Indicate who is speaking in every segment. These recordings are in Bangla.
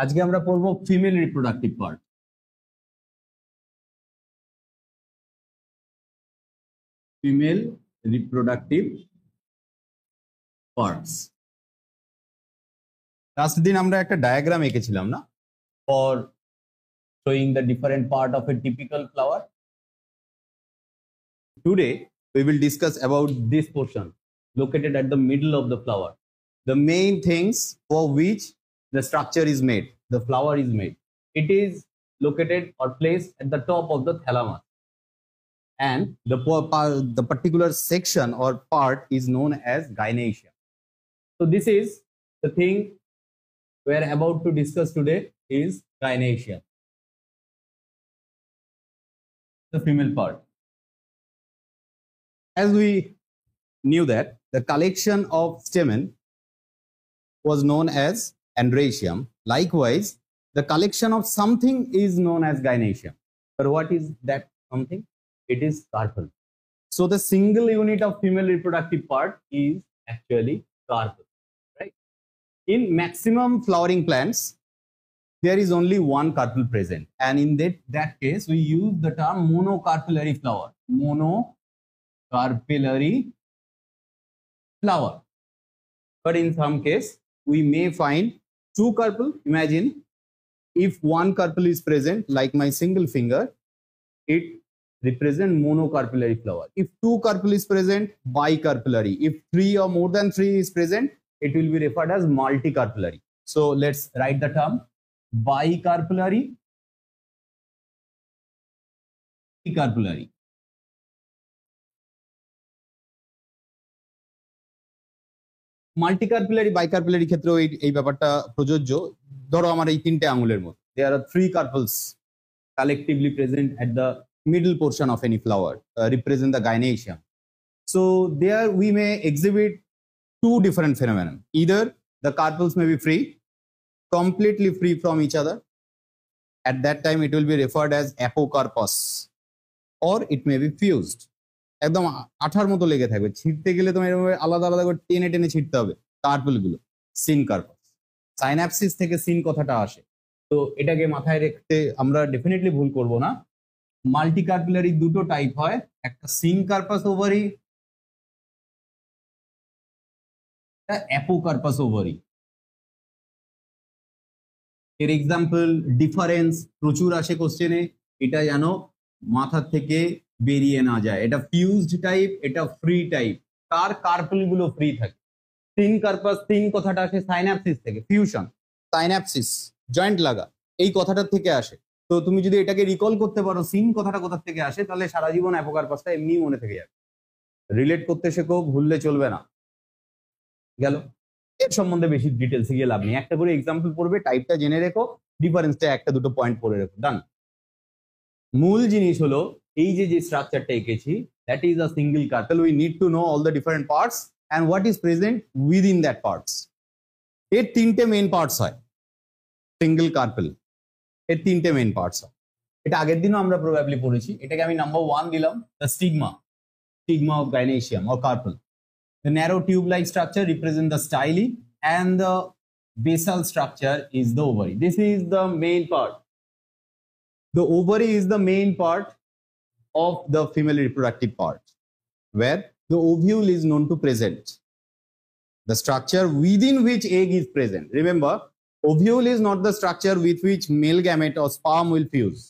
Speaker 1: আজকে আমরা পড়ব female reproductive part. Female reproductive parts. Last দিন আমরা একটা ডায়াগ্রাম এঁকেছিলাম না, for showing the different part of A typical flower. Today we will discuss about this portion located at the middle of the flower, the main things for which the structure is made, the flower is made. It is located or placed at the top of the thalamus, and the particular section or part is known as gynoecium. So this is the thing we are about to discuss today, is gynoecium, the female part. As we knew that the collection of stamen was known as androecium, likewise the collection of something is known as gynoecium. But what is that something? It is carpel. So the single unit of female reproductive part is actually carpel, right? In maximum flowering plants, there is only one carpel present, and in that case we use the term monocarpellary flower. Monocarpellary flower. But in some case we may find two carpel. Imagine if one carpel is present, like my single finger, it represents monocarpellary flower. If two carpel is present, bicarpellary. If three or more than three is present, it will be referred as multicarpellary. So let's write the term bicarpellary, bicarpellary. মাল্টিকার্পুলারি বাইকার্পুলারি ক্ষেত্রেও এই ব্যাপারটা প্রযোজ্য। ধরো আমার এই তিনটে আঙুলের মধ্যে there are three carpels collectively present at the middle portion of any flower, represent the gynoecium. So there we may exhibit two different phenomena. Either the carpels may be free, completely free from each other. At that time it will be referred as apocarpus, or it may be fused. একদম আঠার মতো লেগে থাকবে, ছিঁড়তে গেলে তোমার এরকম আলাদা আলাদা করে টেনে টেনে ছিঁড়তে হবে কার্পেল গুলো। সিন কার্পাস, সাইন্যাপসিস থেকে সিন কথাটা আসে, তো এটাকে মাথায় রাখতে আমরা ডেফিনেটলি ভুল করব না। মাল্টিকার্পুলারি দুটো টাইপ হয়, একটা সিন কার্পাস ওভারি, একটা অ্যাপোকার্পাস ওভারি। এর এক্সাম্পল ডিফারেন্স প্রচুর আসে কোশ্চেনে, এটা জানো মাথার থেকে বেরিয়ে না যায়। এটা ফিউজড টাইপ, এটা ফ্রি টাইপ। কার কার্পেল গুলো ফ্রি থাকে? সিন কার্পাস, সিন কথাটা আসে সাইন্যাপসিস থেকে, ফিউশন, সাইন্যাপসিস, জয়েন্ট লাগা, এই কথাটার থেকে আসে। তো তুমি যদি এটাকে রিকল করতে পারো সিন কথাটা কোথা থেকে আসে, তাহলে সারা জীবন অ্যাপোকার্পাসটা এমনি মনে থেকে যাবে। রিলেট করতে শেখো, ভুললে চলবে না। গেল, এর সম্বন্ধে বেশি ডিটেলসে গিয়ে লাভ নেই, একটা করে এক্সাম্পল পড়বে, টাইপটা জেনে রেখো, ডিফারেন্সটা একটা দুটো পয়েন্ট পড়ে রেখো, ডান। মূল জিনিস হলো এই যে স্ট্রাকচারটা এঁকেছি, that is a single carpel. We need to know all the different parts and what is present within that parts. এর তিনটে মেইন পার্টস হয় সিঙ্গেল কার্পেল, এর তিনটে মেইন পার্টস হয়। এটা আগের দিনও আমরা প্রবাবলি পড়েছি, এটাকে আমি নাম্বার 1 দিলাম, the stigma, stigma of gynoecium or carpel. The narrow tube-like structure represents the style, and the basal structure is the ovary. This is the main part. The ovary is the main part of the female reproductive part, where the ovule is known to present, the structure within which egg is present. Remember, ovule is not the structure with which male gamete or sperm will fuse.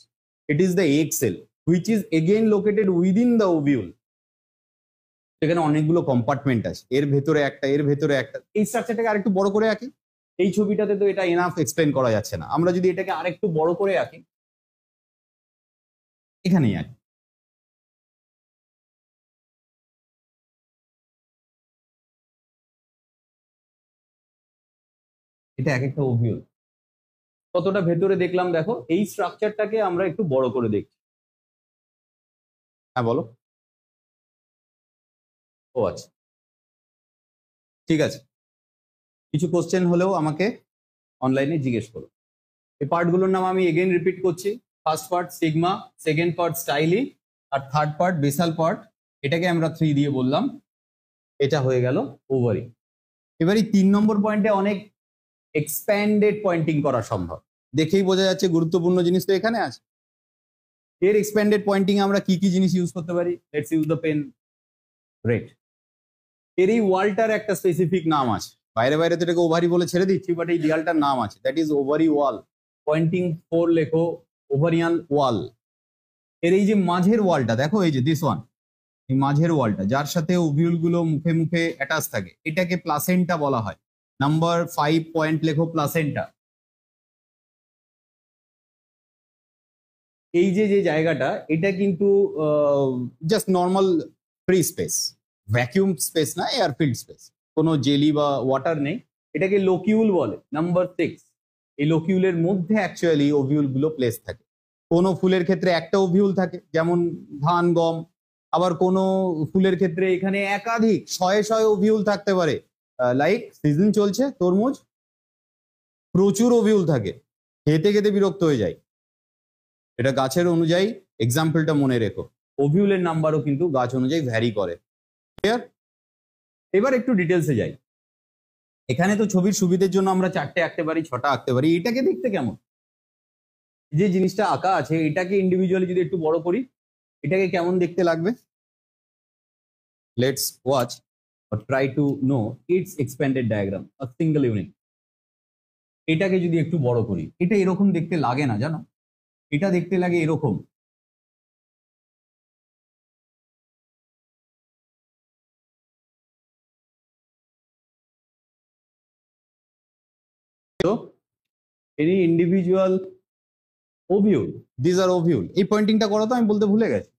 Speaker 1: It is the egg cell, which is again located within the ovule. এখানে অনেকগুলো কম্পার্টমেন্ট আছে, এর ভেতরে একটা, এর ভেতরে একটা। এই স্ট্রাকচারটাকে আরেকটু বড় করে আঁকি, এই ছবিটাতে তো এটা এনাফ এক্সপ্লেন করা যাচ্ছে না, আমরা যদি এটাকে আরেকটু বড় করে আঁকি, এখানেই আঁকি। এটা এক একটা ওভিউল, কতটা ভেতরে দেখলাম দেখো। এই স্ট্রাকচারটাকে আমরা একটু বড় করে দেখছি। হ্যাঁ বলো। ও আচ্ছা, ঠিক আছে, কিছু কোশ্চেন হলেও আমাকে অনলাইনে জিজ্ঞেস করো। এই পার্টগুলোর নাম আমি এগেইন রিপিট করছি। First part stigma, second part styli, আর থার্ড পার্ট বেসাল পার্ট। এটাকে আমরা 3 দিয়ে বললাম, এটা হয়ে গেল ওভারি। এবারে 3 নম্বর পয়েন্টে অনেক এক্সপ্যান্ডেড পয়েন্টিং করা সম্ভব। দেখেই বোঝা যাচ্ছে গুরুত্বপূর্ণ জিনিস তো এখানে আছে। এর এক্সপ্যান্ডেড পয়েন্টিং আমরা কি কি জিনিস ইউজ করতে পারি? Let's use the pen red. এর এই ওয়ালটার একটা স্পেসিফিক নাম আছে, বাইরে বাইরে তো এটাকে ওভারি বলে ছেড়ে দিচ্ছি, বাট এই দেয়ালটার নাম আছে, that is ovary wall. Pointing 4 লেখো, ওভারিয়ান ওয়াল। এর এই যে মাঝের ওয়ালটা দেখো, এই যে দিস ওয়ান, এই মাঝের ওয়ালটা যার সাথে ওভিউল গুলো মুখে মুখে অ্যাটাচ থাকে, এটাকে প্লাসেন্টা বলা হয়। নাম্বার 5 পয়েন্ট লেখো, প্লাসেন্টা। এই যে যে জায়গাটা, এটা কিন্তু just normal free space, vacuum space না, এয়ার ফিল্ড স্পেস, কোনো জেলি বা ওয়াটার নেই। এটাকে লোকিউল বলে। নাম্বার 6, এই লোকিউলের মধ্যে অ্যাকচুয়ালি ওভিউল গুলো প্লেস থাকে। কোনো ফুলের ক্ষেত্রে একটা ওভিউল থাকে, যেমন ধান, গম। আবার কোনো ফুলের ক্ষেত্রে এখানে একাধিক শয়ে শয়ে ওভিউল থাকতে পারে, লাইক সিজন চলছে তরমুজ, প্রচুর ওভিউল থাকে, খেতে খেতে বিরক্ত হয়ে যায়। এটা গাছের অনুযায়ী, এক্সাম্পলটা মনে রেখো, ওভিউলের নাম্বারও কিন্তু গাছ অনুযায়ী ভ্যারি করে। ক্লিয়ার? এবার একটু ডিটেলসে যাই। এখানে তো ছবির সুবিধের জন্য আমরা 4টে আঁকতে পারি, 6টা আঁকতে পারি। এটাকে দেখতে কেমন? যে জিনিসটা আঁকা আছে এটাকে ইন্ডিভিজুয়ালি যদি একটু বড় করি, এটাকে কেমন দেখতে লাগবে? Let's watch or try to know its expanded diagram, a single unit. এটাকে যদি একটু বড় করি, এটা এরকম দেখতে লাগে না, জানো? এটা দেখতে লাগে এরকম। তো any individual ovule, this are ovule. এই পয়েন্টিংটা করো তো, আমি বলতে ভুলে গেছি।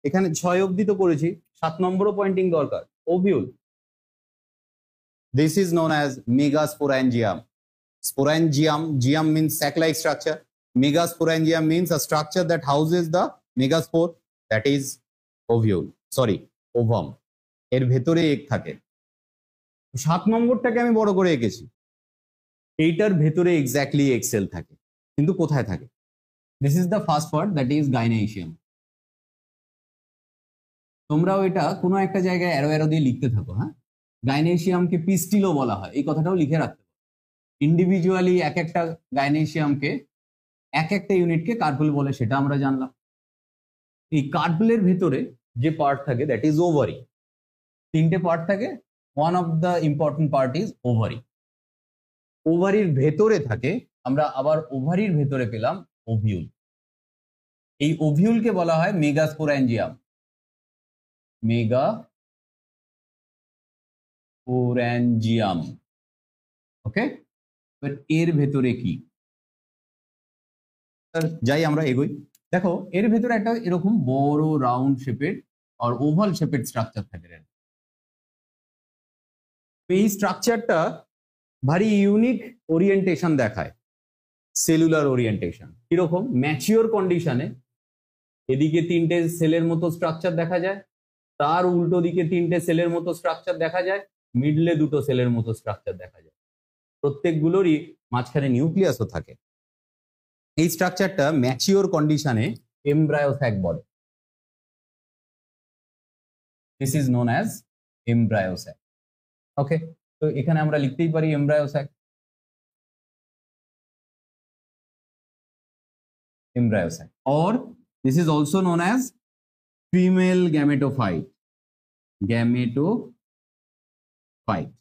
Speaker 1: এখানে 6 অবধি তো করেছি, 7 নম্বরও পয়েন্টিং দরকার। Ovule, this is known as megasporangium. Sporangium, gium means sac-like structure. Megasporangium means a structure that houses the megaspore, that is ovule, sorry, ovum. এর ভেতরে এক থাকে। 7 নম্বরটাকে আমি বড় করে এঁকেছি। এইটার ভেতরে এক্স্যাক্টলি এক সেল থাকে, কিন্তু কোথায় থাকে? This is the first part, that is gynoecium. তোমরাও এটা কোনো একটা জায়গায় অ্যারো অ্যারো দিয়ে লিখতে থাকো। হ্যাঁ, গাইনেশিয়ামকে পিস্টিলও বলা হয়, এই কথাটাও লিখে রাখতে পারো। ইন্ডিভিজুয়ালি এক একটা গাইনেশিয়ামকে, এক একটা ইউনিটকে কার্পল বলে, সেটা আমরা জানলাম। এই কার্পলের ভেতরে যে পার্ট থাকে, দ্যাট ইজ ওভারি। 3টে পার্ট থাকে, one of the important part is ovary. ওভারির ভেতরে থাকে, আমরা আবার ওভারির ভেতরে পেলাম ওভিউল। এই ওভিউলকে বলা হয় মেগাস্পোরাঞ্জিয়াম। মেগাস্পোরাঞ্জিয়াম, ওকে? এর ভেতরে কি? যাই আমরা এগোই। দেখো, এর ভেতরে একটা এরকম বড় রাউন্ড শেপের আর ওভাল শেপের স্ট্রাকচার থাকে। এই স্ট্রাকচারটা ভারী ইউনিক ওরিয়েন্টেশন দেখায়, সেলুলার ওরিয়েন্টেশন। কিরকম? ম্যাচিওর কন্ডিশনে এদিকে 3টে সেলের মতো স্ট্রাকচার দেখা যায়, তার উল্টো দিকে 3টে সেলের মতো স্ট্রাকচার দেখা যায়, মিডলে 2টো সেলের মতো স্ট্রাকচার দেখা যায়। প্রত্যেকগুলোরই মাঝখানে নিউক্লিয়াসও থাকে। এই স্ট্রাকচারটা ম্যাচিওর কন্ডিশনে এমব্রায়ো স্যাক বলে। This is known as embryo sac. Okay, তো এখানে আমরা লিখতেই পারি embryo sac. Embryo sac, or this is also known as female gametophyte. Gametophyte.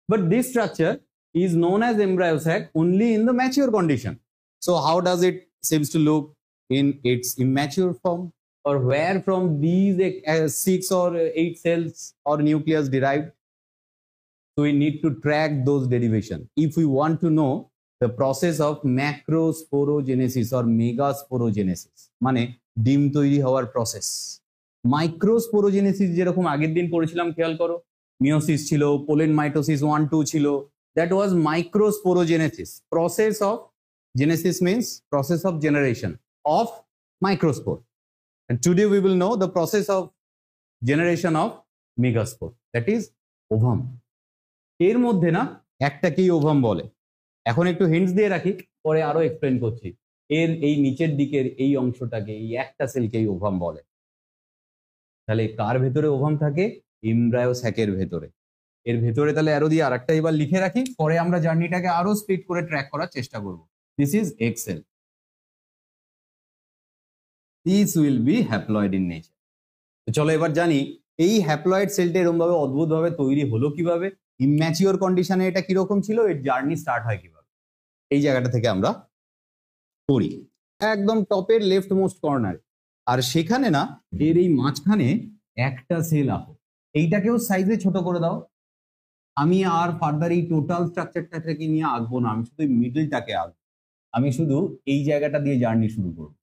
Speaker 1: But this structure is known as embryo sac only in the mature condition. So how does it seems to look in its immature form? Or where from these 6 or 8 cells or nucleus derived? So we need to track those derivation if we want to know the process of macrosporogenesis or megasporogenesis, মানে ডিম তৈরি হওয়ার প্রসেস। মাইক্রোস্পোরোজেনেসিস যেরকম আগের দিন পড়েছিলাম, খেয়াল করো, মিওসিস ছিল, পোলেন মাইটোসিস 1, 2 ছিল, that was microsporogenesis. Process of genesis means process of generation of microspore, and today we will know the process of generation of megaspore, that is ovum. এর মধ্যে না একটাকেই ওভাম বলে। এখন একটু হিন্টস দিয়ে রাখি, পরে আরো এক্সপ্লেন করছি। এর এই নিচের দিকের এই অংশটাকে, এই একটা সেলকেই ওভাম বলে। তাহলে কার ভেতরে ওভাম থাকে? এমব্রায়ো স্যাকের ভেতরে। এর ভেতরে তাহলে অ্যারো দিয়ে আরেকটা এবার লিখে রাখি, পরে আমরা জার্নিটাকে আরো স্পিড করে ট্র্যাক করার চেষ্টা করব। This is excel, this will be haploid in nature. তো চলো এবার জানি এই হ্যাপ্লয়েড সেলটা এরকম ভাবে অদ্ভুত ভাবে তৈরি হলো কিভাবে, ইম্যাচিওর কন্ডিশনে এটা কিরকম ছিল, এর জার্নি স্টার্ট হয় কিভাবে, এই জায়গাটা থেকে আমরা করি একদম টপের লেফট মোস্ট কর্নার। আর সেখানে না এর এই মাঝখানে একটা সেল আঁকো, এইটাকেও সাইজে ছোট করে দাও। আমি আর ফার্দার এই টোটাল স্ট্রাকচারটাকে নিয়ে আঁকবো না, আমি শুধু মিডলটাকে আঁকবো, আমি শুধু এই জায়গাটা দিয়ে জার্নি শুরু করবো।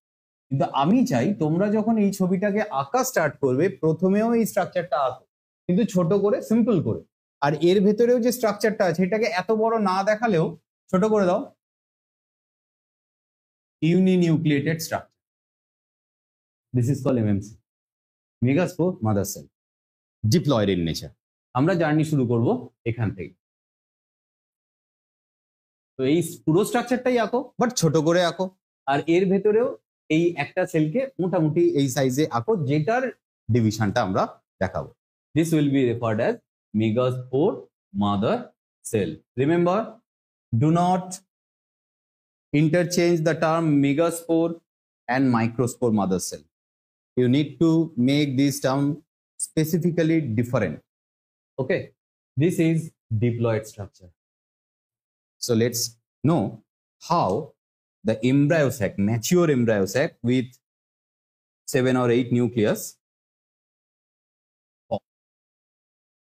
Speaker 1: কিন্তু আমি চাই তোমরা যখন এই ছবিটাকে আঁকা স্টার্ট করবে প্রথমেও এই স্ট্রাকচারটা আঁকো, কিন্তু ছোট করে, সিম্পল করে। আর এর ভেতরেও যে স্ট্রাকচারটা আছে এটাকে এত বড় না দেখালেও ছোট করে দাও। Uninucleated structure, this is called MMC, megaspore mother cell, diploid in nature. আমরা জার্নি শুরু করব এখান থেকে। তো এই পুরো স্ট্রাকচারটাই আঁকো, বাট ছোট করে আঁকো। আর এর ভেতরেও এই একটা সেলকে মোটামুটি এই সাইজে আঁকো, যেটার ডিভিশনটা আমরা দেখাবো। This will B referred as megaspore mother sell. Remember, do not interchange the term megaspore and microspore mother cell. You need to make this term specifically different. Okay, this is diploid structure. So let's know how the embryo sac, mature embryo sac with 7 or 8 nucleus.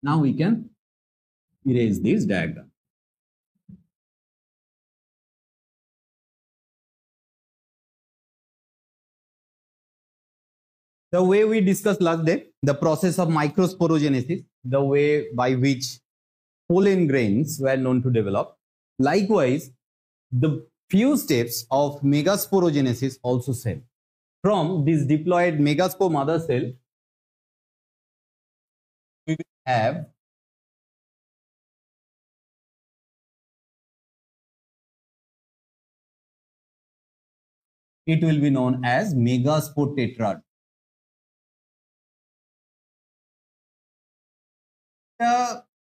Speaker 1: Now we can erase this diagram. The way we discussed last day, the process of microsporogenesis, the way by which pollen grains were known to develop. Likewise, the few steps of megasporogenesis also same. From this diploid megaspore mother cell, we will have it will be known as megaspore tetrad.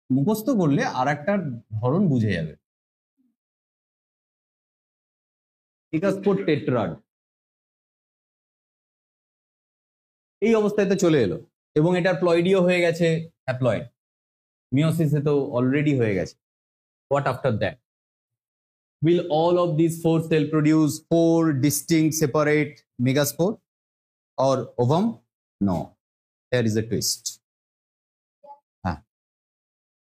Speaker 1: মুখস্থ করলে আর একটা ধরন বুঝে যাবে। মেগাস্পোর টেট্রাড এই অবস্থায় তো চলে এলো, এবং এটার প্লয়েডিও হয়ে গেছে হ্যাপ্লয়েড, মিওসিসে তো অলরেডি হয়ে গেছে। What after that? Will all of these 4 cells produce 4 distinct separate megaspore or ovum? No, there is a twist.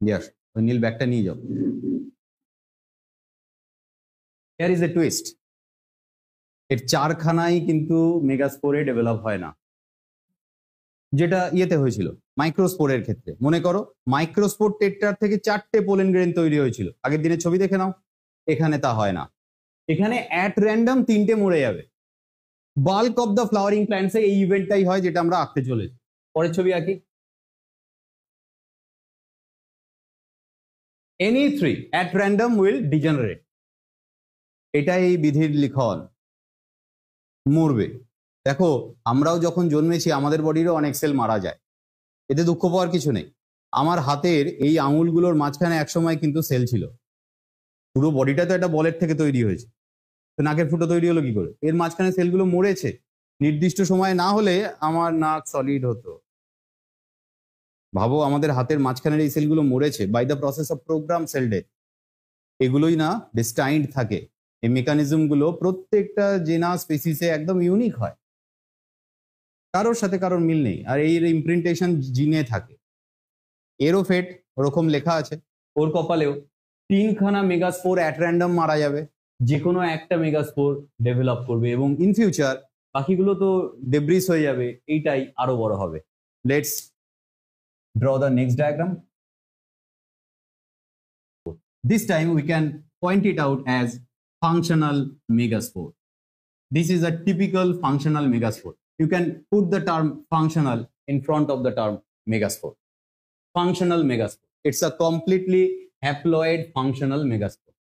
Speaker 1: Yes, নীল ব্যাগটা নিয়ে যাও। There is a twist. এর 4খানাই কিন্তু মেগাস্পোরে ডেভেলপ হয় না, যেটা ইয়েতে হয়েছিল মাইক্রোস্পোরের ক্ষেত্রে। মনে করো মাইক্রোস্পোর টেট্রার থেকে 4টে পোলেন গ্রেন তৈরি হয়েছিল, আগের দিনের ছবি দেখে নাও। এখানে তা হয় না, এখানে অ্যাট র্যান্ডম 3টে মরে যাবে। বাল্ক অফ দ্য ফ্লাওয়ারিং প্ল্যান্টসে এই ইভেন্টটাই হয়, যেটা আমরা আঁকতে চলেছি। পরের ছবি আঁকি। Any 3 at random will degenerate. এটাই বিধির লিখন, মরবে। দেখো আমরাও যখন জন্মেছি আমাদের বডিরও অনেক সেল মারা যায়, এতে দুঃখ পাওয়ার কিছু নেই। আমার হাতের এই আঙুলগুলোর মাঝখানে একসময় কিন্তু সেল ছিল, পুরো বডিটা তো একটা বলের থেকে তৈরি হয়েছে, তো নাকের ফুটো তৈরি হলো কি করে? এর মাঝখানে সেলগুলো মরেছে, নির্দিষ্ট সময় না হলে আমার নাক সলিড হতো। ভাবো আমাদের হাতের মাঝখানের এই সেলগুলো মরেছে by the process of program cell death. এগুলোই না ডেস্টাইন্ড থাকে, এই মেকানিজম গুলো প্রত্যেকটা জেনা স্পেসিসে একদম ইউনিক হয়, কারোর সাথে কারোর মিল নেই, আর এই ইমপ্রিন্টেশন জিনে থাকে। এরও ফেট ওরকম লেখা আছে, ওর কপালেও 3খানা মেগাস্পোর অ্যাট র্যান্ডম মারা যাবে, যে কোনো একটা মেগাস্পোর ডেভেলপ করবে, এবং ইন ফিউচার বাকিগুলো তো ডেব্রিস হয়ে যাবে, এইটাই আরো বড় হবে। Let's draw the next diagram. This time we can point it out as functional megaspore. This is a typical functional megaspore. You can put the term functional in front of the term megaspore. Functional megaspore. It's a completely haploid functional megaspore.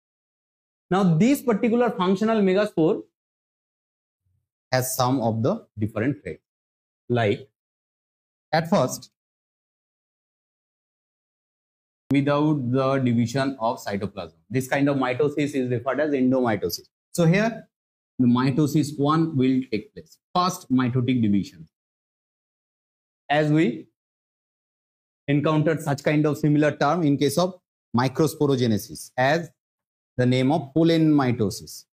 Speaker 1: Now this particular functional megaspore has some of the different traits. Like at first without the division of cytoplasm. This kind of mitosis is referred as endomitosis. So here the mitosis 1 will take place. First mitotic division. As we encountered such kind of similar term in case of microsporogenesis as the name of pollen mitosis,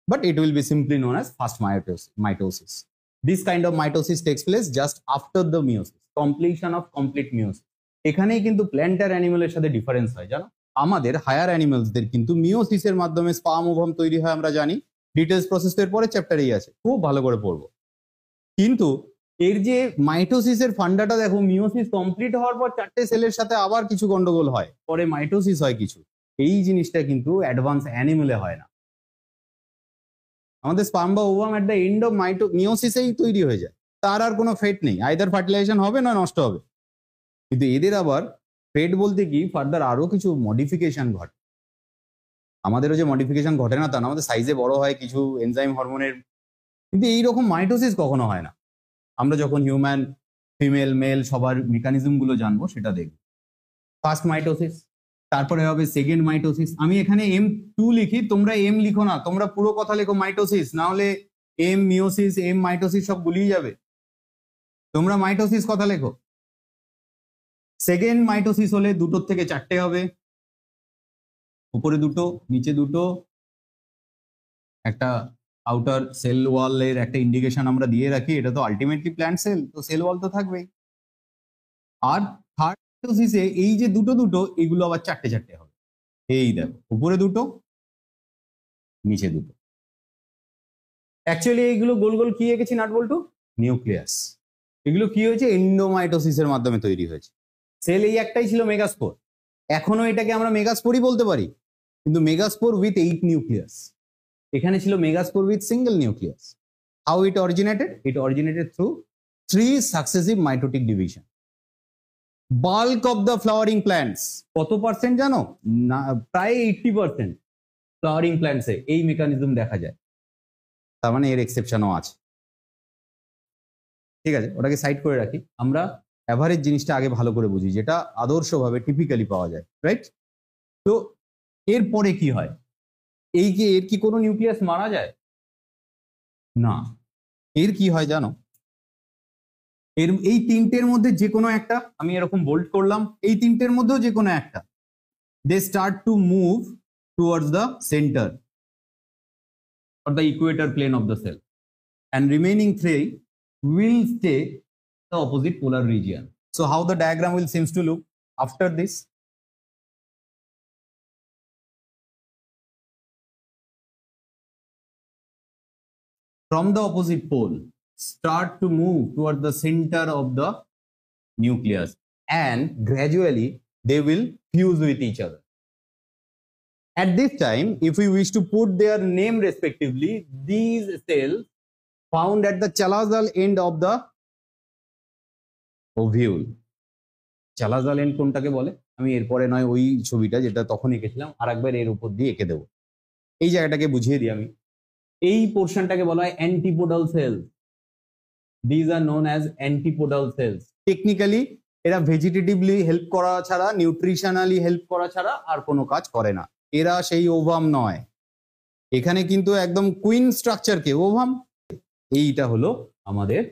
Speaker 1: but it will be simply known as first mitosis. This kind of mitosis takes place just after the meiosis, completion of complete meiosis. এখানেই কিন্তু প্ল্যান্ট আর অ্যানিমালের সাথে ডিফারেন্স হয় জানো। আমাদের হায়ার অ্যানিমালসদের কিন্তু মিওসিসের মাধ্যমে স্পার্ম ওভাম তৈরি হয় আমরা জানি, ডিটেলস প্রসেস তো এর পরে চ্যাপ্টারেই আছে, খুব ভালো করে পড়বো। কিন্তু এর যে মাইটোসিসের ফান্ডাটা দেখো, মিওসিস কমপ্লিট হওয়ার পর 4টে সেলের সাথে আবার কিছু গন্ডগোল হয়, পরে মাইটোসিস হয় কিছু। এই জিনিসটা কিন্তু অ্যাডভান্স অ্যানিমেলে হয় না। আমাদের স্পার্ম বা ovum at the end of মিওসিসেই তৈরি হয়ে যায়, তার আর কোনো ফেট নেই, আইদার ফার্টিলাইজেশন হবে না নষ্ট হবে। কিন্তু এদের আবার ফেট বলতে কি ফার্দার আরো কিছু মডিফিকেশন ঘটে। আমাদেরও যে মডিফিকেশন ঘটে না তা না, আমাদের সাইজে বড় হয় কিছু এনজাইম হরমোনের, কিন্তু এইরকম মাইটোসিস কখনো হয় না। আমরা যখন হিউম্যান ফিমেল মেল সবার মেকানিজম গুলো জানবো সেটা দেখবো। ফার্স্ট মাইটোসিস, তারপরে হবে সেকেন্ড মাইটোসিস। আমি এখানে M2 লিখি, তোমরা M লিখো না, তোমরা পুরো কথা লেখো মাইটোসিস, না হলে M মিওসিস M মাইটোসিস সব গুলিয়ে যাবে। তোমরা মাইটোসিস কথা লেখো। সেকেন্ড মাইটোসিস হলে 2টোর থেকে 4টে হবে, উপরে 2টো নিচে 2টো, একটা আউটার সেল ওয়ালের একটা ইন্ডিকেশন আমরা দিয়ে রাখি, এটা তো আলটিমেটলি প্ল্যান্ট সেল, তো সেল ওয়াল তো থাকবেই। আর থার্ড মাইটোসিসে এই যে 2টো এগুলো আবার 4টে হবে। এই দেখো, উপরে 2টো নিচে 2টো। অ্যাকচুয়ালি এইগুলো গোল গোল কি এঁকেছি নাট বল্টু? নিউক্লিয়াস। এগুলো কি হয়েছে? এন্ডোমাইটোসিসের মাধ্যমে তৈরি হয়েছে। সেল এই একটাই ছিল মেগাস্পোর, এখনো এটাকে আমরা মেগাস্পোরই বলতে পারি, কিন্তু মেগাস্পোর উইথ 8 নিউক্লিয়াস। এখানে ছিল megaspore with single nucleus. How it originated? It originated through 3 successive mitotic division. Bulk of the flowering plants কত পার্সেন্ট জানো? না, প্রায় 80% ফ্লাওয়ারিং প্ল্যান্টসে এই মেকানিজম দেখা যায়। তার মানে এর এক্সেপশনও আছে। ঠিক আছে, ওটাকে সাইড করে রাখি। আমরা অ্যাভারেজ জিনিসটা আগে ভালো করে বুঝি, যেটা আদর্শভাবে টিপিক্যালি পাওয়া যায়, রাইট? তো এরপরে কি হয়? এর কি কোনো নিউক্লিয়াস মারা যায় না? এর কি হয় জানো? এই 3টের মধ্যে যে কোনো একটা, আমি এরকম বোল্ড করলাম, এই 3টের মধ্যেও যে কোনো একটা, they start to move towards the centre or the equator plane of the cell, and remaining 3 will stay the opposite polar region. So how the diagram will seems to look after this? From the opposite pole start to move toward the center of the nucleus, and gradually they will fuse with each other. At this time, if we wish to put their name respectively, these cells found at the chalazal end of the ovule. Chalazal end কোনটাকে বলে আমি এরপরে নয় ওই ছবিটা যেটা তখন এঁকেছিলাম আরেকবার এর উপর দিয়ে এঁকে দেবো। এই জায়গাটাকে বুঝিয়ে দিই আমি। এই পোর্শনটাকে বলা হয় antipodal cells. These are known as antipodal cells. Technically এরা ভেজিটেটিভলি হেল্প করা ছাড়া, নিউট্রিশনালি হেল্প করা ছাড়া আর কোনো কাজ করে না। এরা সেই ওভাম নয়, এখানে কিন্তু একদম কুইন স্ট্রাকচার কে ওভাম। এইটা হলো আমাদের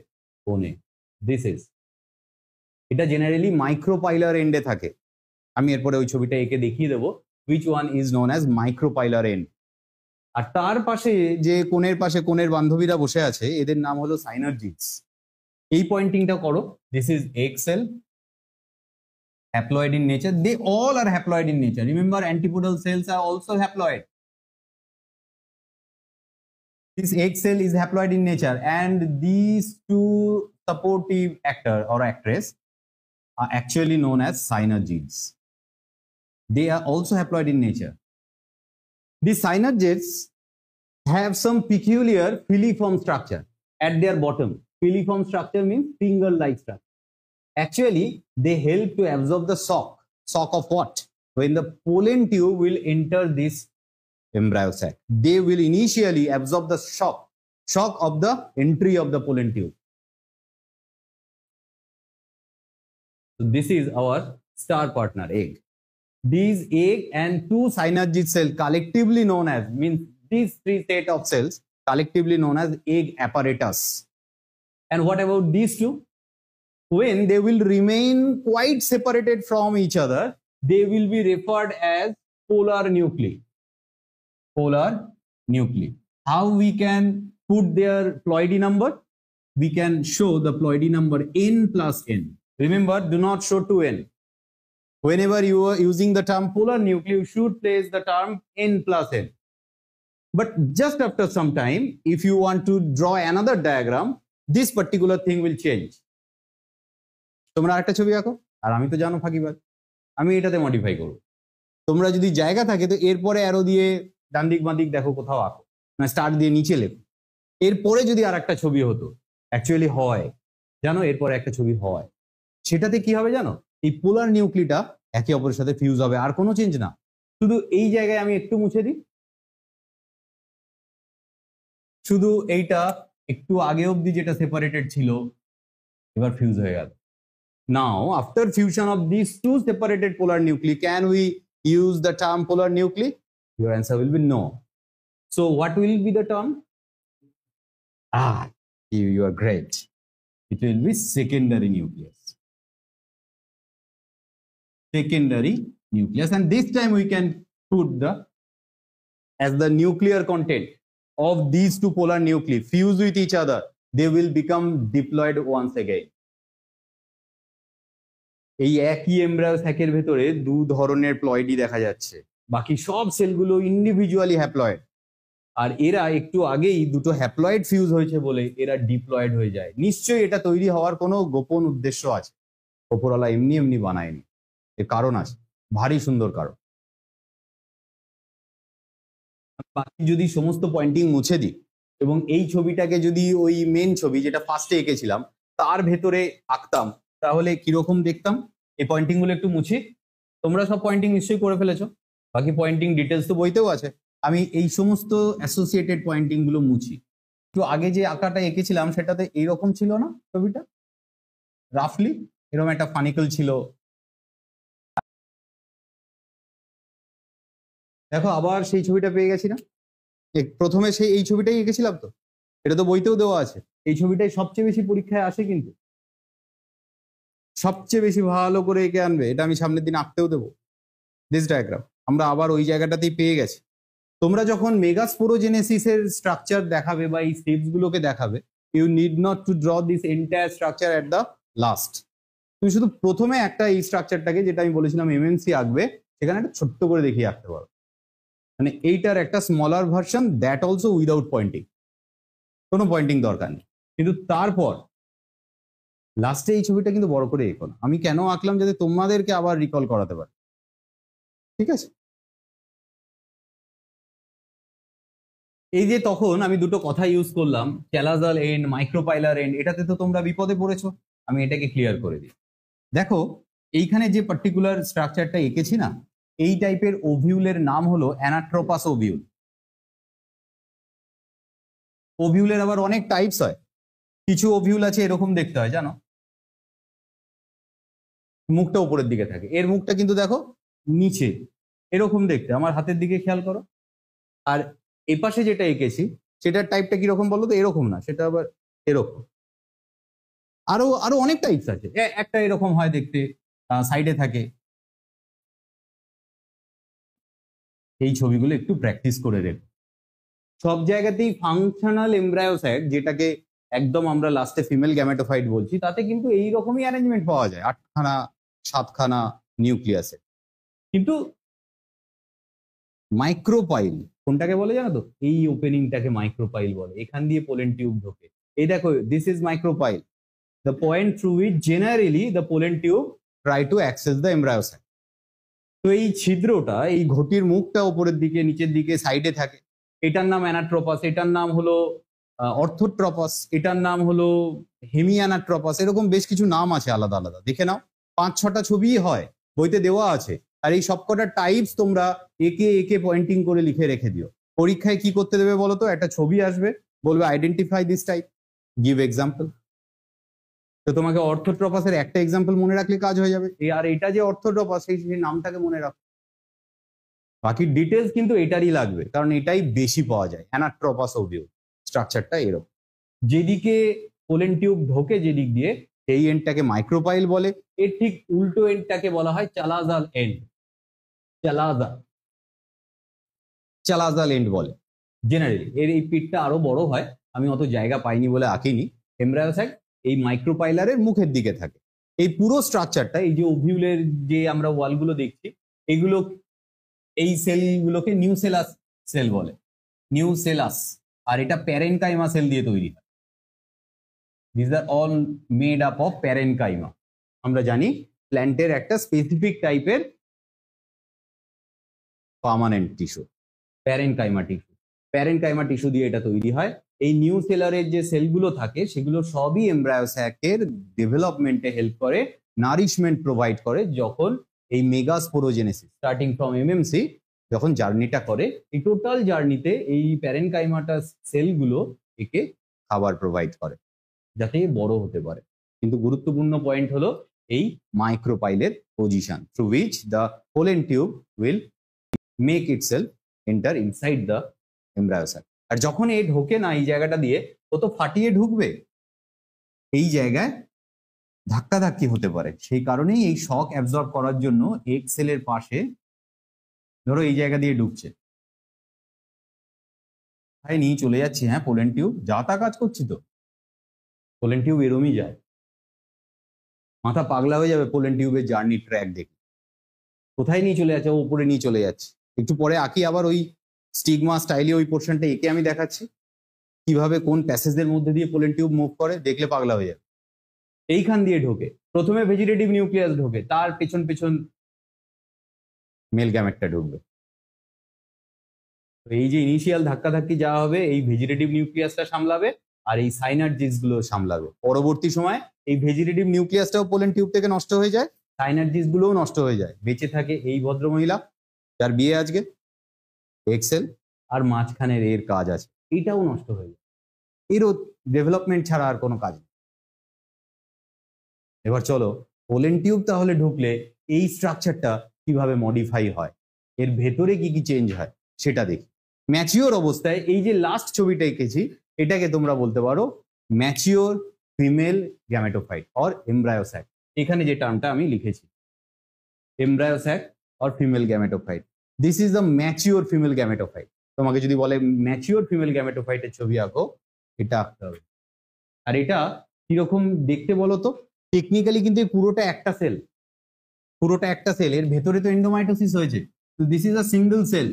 Speaker 1: কোনে, দিস ইজ। এটা জেনারেলি মাইক্রোপাইলার এন্ডে থাকে। আমি এরপরে ওই ছবিটা এঁকে দেখিয়ে দেবো which one is known as micropylar end. আর তার পাশে যে কোণের পাশে কোণের বান্ধবীরা বসে আছে এদের নাম হলো সাইনার্জিডস। এই পয়েন্টিংটা করো, this is egg cell, haploid in nature. They all are haploid in nature. Remember, antipodal cells are also haploid. This egg cell is haploid in nature, and these two supportive actor or actress are actually known as synergids. They are also haploid in nature. These synergids have some peculiar filiform structure at their bottom. Filiform structure means finger-like structure. Actually, they help to absorb the shock. Shock of what? When the pollen tube will enter this embryo sac, they will initially absorb the shock of the entry of the pollen tube. So this is our star partner egg. these egg and two synergid cells collectively known as, means these three set of cells collectively known as egg apparatus. And what about these two? When they will remain quite separated from each other, they will be referred as polar nuclei. Polar nuclei. How we can put their ploidy number? We can show the ploidy number n plus n. Remember, do not show 2n. Whenever you are using the term polar nuclei, you should place the term n plus n. But just after some time, if you want to draw another diagram, this particular thing will change. তোমরা একটা ছবি আঁকো, আর আমি তো জানো ফাঁকিবাজ, আমি এটাতে মডিফাই করব। তোমরা যদি জায়গা থাকে তো এরপরে অ্যারো দিয়ে ডান দিক বাঁ দিক দেখো কোথাও আঁকো, না স্টার দিয়ে নিচে লেখো। এরপরে যদি আর একটা ছবি হতো, অ্যাকচুয়ালি হয় জানো, এরপরে একটা ছবি হয়, সেটাতে কি হবে জানো, এই পোলার নিউক্লিটা একে অপরের সাথে ফিউজ হবে, আর কোনো চেঞ্জ না। শুধু এই জায়গায় আমি একটু মুছে দিই, শুধু এইটা একটু আগে অবধি যেটা সেপারেটেড ছিল এবার ফিউজ হয়ে গেল। Now, after fusion of these two separated polar nuclei, can we use the term polar nuclei? Your answer will be no. So, what will be the term? You are great. It will be secondary nucleus. Secondary nucleus, and this time we can put the as the nuclear content of these two polar nuclei fuse with each other, they will become diploid once again. এই একই এমব্রায়ো স্যাকের ভেতরে দু ধরনের প্লয়েডই দেখা যাচ্ছে, বাকি সব সেলগুলো ইন্ডিভিজুয়ালি হ্যাপ্লয়েড, আর এরা একটু আগেই দুটো হ্যাপ্লয়েড ফিউজ হয়েছে বলে এরা ডিপ্লয়েড হয়ে যায়। নিশ্চয়ই এটা তৈরি হওয়ার কোনো গোপন উদ্দেশ্য আছে, ওপরওয়ালা এমনি এমনি বানায়নি, এর কারণ আছে, ভারী সুন্দর কারণ। বাকি যদি সমস্ত পয়েন্টিং মুছে দিই এবং এই ছবিটাকে যদি ওই মেন ছবি যেটা ফার্স্টে এঁকেছিলাম তার ভেতরে আঁকতাম, তাহলে কিরকম দেখতাম? এই পয়েন্টিং গুলো একটু মুছি। তোমরা সব পয়েন্টিং নিশ্চয়ই করে ফেলেছো, বাকি পয়েন্টিং ডিটেলস তো বইতেও আছে। আমি এই সমস্ত অ্যাসোসিয়েটেড পয়েন্টিং গুলো মুছি। তো আগে যে আঁকাটা এঁকেছিলাম সেটাতে এইরকম ছিল না ছবিটা, রাফলি এরকম একটা ফানিকল ছিল। দেখো আবার সেই ছবিটা পেয়ে গেছি না, প্রথমে সেই এই ছবিটাই এঁকেছিলাম তো, এটা তো বইতেও দেওয়া আছে। এই ছবিটাই সবচেয়ে বেশি পরীক্ষায় আসে, কিন্তু সবচেয়ে বেশি ভালো করে এঁকে আনবে, এটা আমি সামনের দিন আঁকতেও দেবো। দিস ডায়াগ্রাম আমরা আবার ওই জায়গাটাতেই পেয়ে গেছি। তোমরা যখন মেগাস্পোরোজেনেসিসের স্ট্রাকচার দেখাবে বা এই স্টেপস গুলোকে দেখাবে, you need not to draw this entire structure at the last. তুমি শুধু প্রথমে একটা এই স্ট্রাকচারটাকে, যেটা আমি বলেছিলাম এমএনসি আঁকবে, সেখানে একটা ছোট্ট করে দেখিয়ে আঁকতে পারো, মানে এইটার একটা smaller version, that also without pointing, কোনো পয়েন্টিং দরকার নেই। কিন্তু তারপর লাস্টে এই ছবিটা কিন্তু বড় করে এঁকো না। আমি কেন আঁকলাম, যাতে তোমাদেরকে আবার রিকল করাতে পারে, ঠিক আছে? এই যে তখন আমি দুটো কথা ইউজ করলাম, চ্যালাজাল এন্ড, মাইক্রোপাইলার এন্ড, এটাতে তো তোমরা বিপদে পড়েছো। আমি এটাকে ক্লিয়ার করে দিই। দেখো এইখানে যে পার্টিকুলার স্ট্রাকচারটা এঁকেছি না, এই টাইপের ওভিউলের নাম হলো অ্যানাট্রোপাস ওভিউল। ওভিউলের আবার অনেক টাইপস হয়। কিছু ওভিউল আছে এরকম দেখতে হয়, জানো, মুখটা উপরের দিকে থাকে, এর মুখটা কিন্তু দেখো নিচে, এরকম দেখতে। আমার হাতের দিকে খেয়াল করো। আর এই পাশে যেটা এঁকেছি সেটার টাইপটা কিরকম বলো তো, এরকম না, সেটা আবার এরকম। আরো আরো অনেক টাইপস আছে। একটা এরকম হয় দেখতে, সাইডে থাকে। এই ছবিগুলো একটু প্র্যাকটিস করে রেখো। সব জায়গাতেই ফাংশনাল এমব্রায়োসাইট, যেটাকে একদম আমরা লাস্টে ফিমেল গ্যামেটোফাইট বলছি, তাতে কিন্তু এই রকমই অ্যারেঞ্জমেন্ট পাওয়া যায়, 8খানা 7খানা নিউক্লিয়াসে। কিন্তু মাইক্রোপাইল কোনটাকে বলে জানো তো? এই ওপেনিংটাকে মাইক্রোপাইল বলে, এখান দিয়ে পোলেন টিউব ঢোকে। এই দেখো, this is micropyle, the point through which generally the pollen tube try to access the embryo sac. তো এই ছিদ্রটা, এই ঘটির মুখটা উপরের দিকে, নিচের দিকে, সাইডে থাকে। এটার নাম অ্যানাট্রোপাস, এটার নাম হলো অর্থোট্রপাস, এটার নাম হলো হেমিঅ্যানাট্রপাস। এরকম বেশ কিছু নাম আছে আলাদা আলাদা, দেখে নাও। 5-6টা ছবি হয়, বইতে দেওয়া আছে। আর এই সবকটা টাইপস তোমরা একে একে পয়েন্টিং করে লিখে রেখে দিও। পরীক্ষায় কি করতে দেবে বলো তো? একটা ছবি আসবে, বলবে identify this type, give example. তো তোমাকে অর্থোট্রপাসের একটা এক্সাম্পল মনে রাখলে কাজ হয়ে যাবে। আর এটা যে অর্থোট্রপাস, সেই নামটাকে মনে রাখো। বাকি ডিটেলস কিন্তু এটারই লাগবে, কারণ এটাই বেশি পাওয়া যায়। অ্যানাট্রপাস ওভিউল স্ট্রাকচারটা এরকম, যেদিকে পোলেন টিউব ঢোকে যেদিক দিয়ে, সেই এন্ডটাকে মাইক্রোপাইল বলে, এর ঠিক উল্টো এন্ডটাকে বলা হয় চালাজাল এন্ড। চালাজাল এন্ড বলে জেনারেলি। এর এই পিঠটা আরো বড় হয়, আমি অত জায়গা পাইনি বলে আঁকিনি। এমব্রায়ো স্যাক এই মাইক্রোপাইলারের মুখের দিকে থাকে। এই পুরো স্ট্রাকচারটা, এই যে ওভিউলের যে আমরা ওয়ালগুলো দেখছি, এগুলো এই সেলগুলোকে নিউসেলাস সেল বলে, নিউসেলাস। আর এটা প্যারেনকাইমা সেল দিয়ে তৈরি হয়। This are all made up of parenchyma. আমরা জানি প্ল্যান্টের একটা স্পেসিফিক টাইপের permanent tissue parenchyma tissue. Parenchyma tissue দিয়ে এটা তৈরি হয়। এই নিউসেলারের যে সেলগুলো থাকে সেগুলো সবই এমব্রায়ো স্যাকের ডেভেলপমেন্টে হেল্প করে, নারিশমেন্ট প্রোভাইড করে। যখন এই মেগাস্পোরোজেনেসিস স্টার্টিং ফ্রম এমএমসি যখন জার্নিটা করে, এই টোটাল জার্নিতে এই প্যারেনকাইমাটা সেলগুলো একে খাবার প্রোভাইড করে যাতে বড় হতে পারে। কিন্তু গুরুত্বপূর্ণ পয়েন্ট হলো এই মাইক্রোপাইলের position, through which the pollen tube will make itself enter inside the embryo sac. আর যখন এ ঢোকে না এই জায়গাটা দিয়ে, ও তো ফাটিয়ে ঢুকবে, এই জায়গায় ধাক্কাধাক্কি হতে পারে। সেই কারণেই এই শক অ্যাবজর্ব করার জন্য এগ সেলের পাশে, ধরো এই জায়গা দিয়ে ঢুকছে, ভাই নিয়ে চলে যাচ্ছি, হ্যাঁ পোলেন টিউব যা তা কাজ করছি তো, পোলেন টিউব এরমই যায়। মাথা পাগলা হয়ে যাবে পোলেন টিউবের জার্নি ট্র্যাক দেখে, কোথায় নিয়ে চলে যাচ্ছে, ও উপরে নিয়ে চলে যাচ্ছে। একটু পরে আঁকি আবার ওই স্টিগমা স্টাইলে ওই পোর্শনটা এঁকে আমি দেখাচ্ছি কিভাবে কোন প্যাসেজের মধ্যে দিয়ে পোলেন টিউব মুভ করে, দেখলে পাগলা হয়ে যাবে। এইখান দিয়ে ঢোকে, প্রথমে ভেজিটেটিভ নিউক্লিয়াস ঢোকে, তার পেছন পেছন মেল গ্যামেটটা ঢুকবে। এই যে ইনিশিয়াল ধাক্কাধাক্কি যা হবে, এই ভেজিটেটিভ নিউক্লিয়াসটা সামলাবে আর এই সাইনার্জিস গুলো সামলাবে। পরবর্তী সময় এই ভেজিটেটিভ নিউক্লিয়াসটাও পোলেন টিউব থেকে নষ্ট হয়ে যায়, সাইনার্জিস গুলোও নষ্ট হয়ে যায়। বেঁচে থাকে এই ভদ্রমহিলা যার বিয়ে আজকে, এক্সেল, আর মাঝখানের এর কাজ আছে, এটাও নষ্ট হয়ে যায়। এরও ডেভেলপমেন্ট ছাড়া আর কোনো কাজ নেই। এবার চলো পোলেন টিউব তাহলে ঢুকলে এই স্ট্রাকচারটা কিভাবে মডিফাই হয়, এর ভেতরে কি কি চেঞ্জ হয় সেটা দেখি। ম্যাচিওর অবস্থায় এই যে লাস্ট ছবিটা এঁকেছি, এটাকে তোমরা বলতে পারো mature female gametophyte or embryo sac. এখানে যে টার্মটা আমি লিখেছি, embryo sac or female gametophyte, this is the mature female gametophyte. তোমাকে যদি বলে ম্যাচিওর ফিমেল গ্যামেটোফাইটের ছবি আঁকো, এটা আঁকতে হবে। আর এটা কিরকম দেখতে বলো তো? টেকনিক্যালি কিন্তু পুরোটা একটা সেল, পুরোটা একটা সেল, এর ভেতরে তো এন্ডোমাইটোসিস হয়েছে, তো this is a single cell.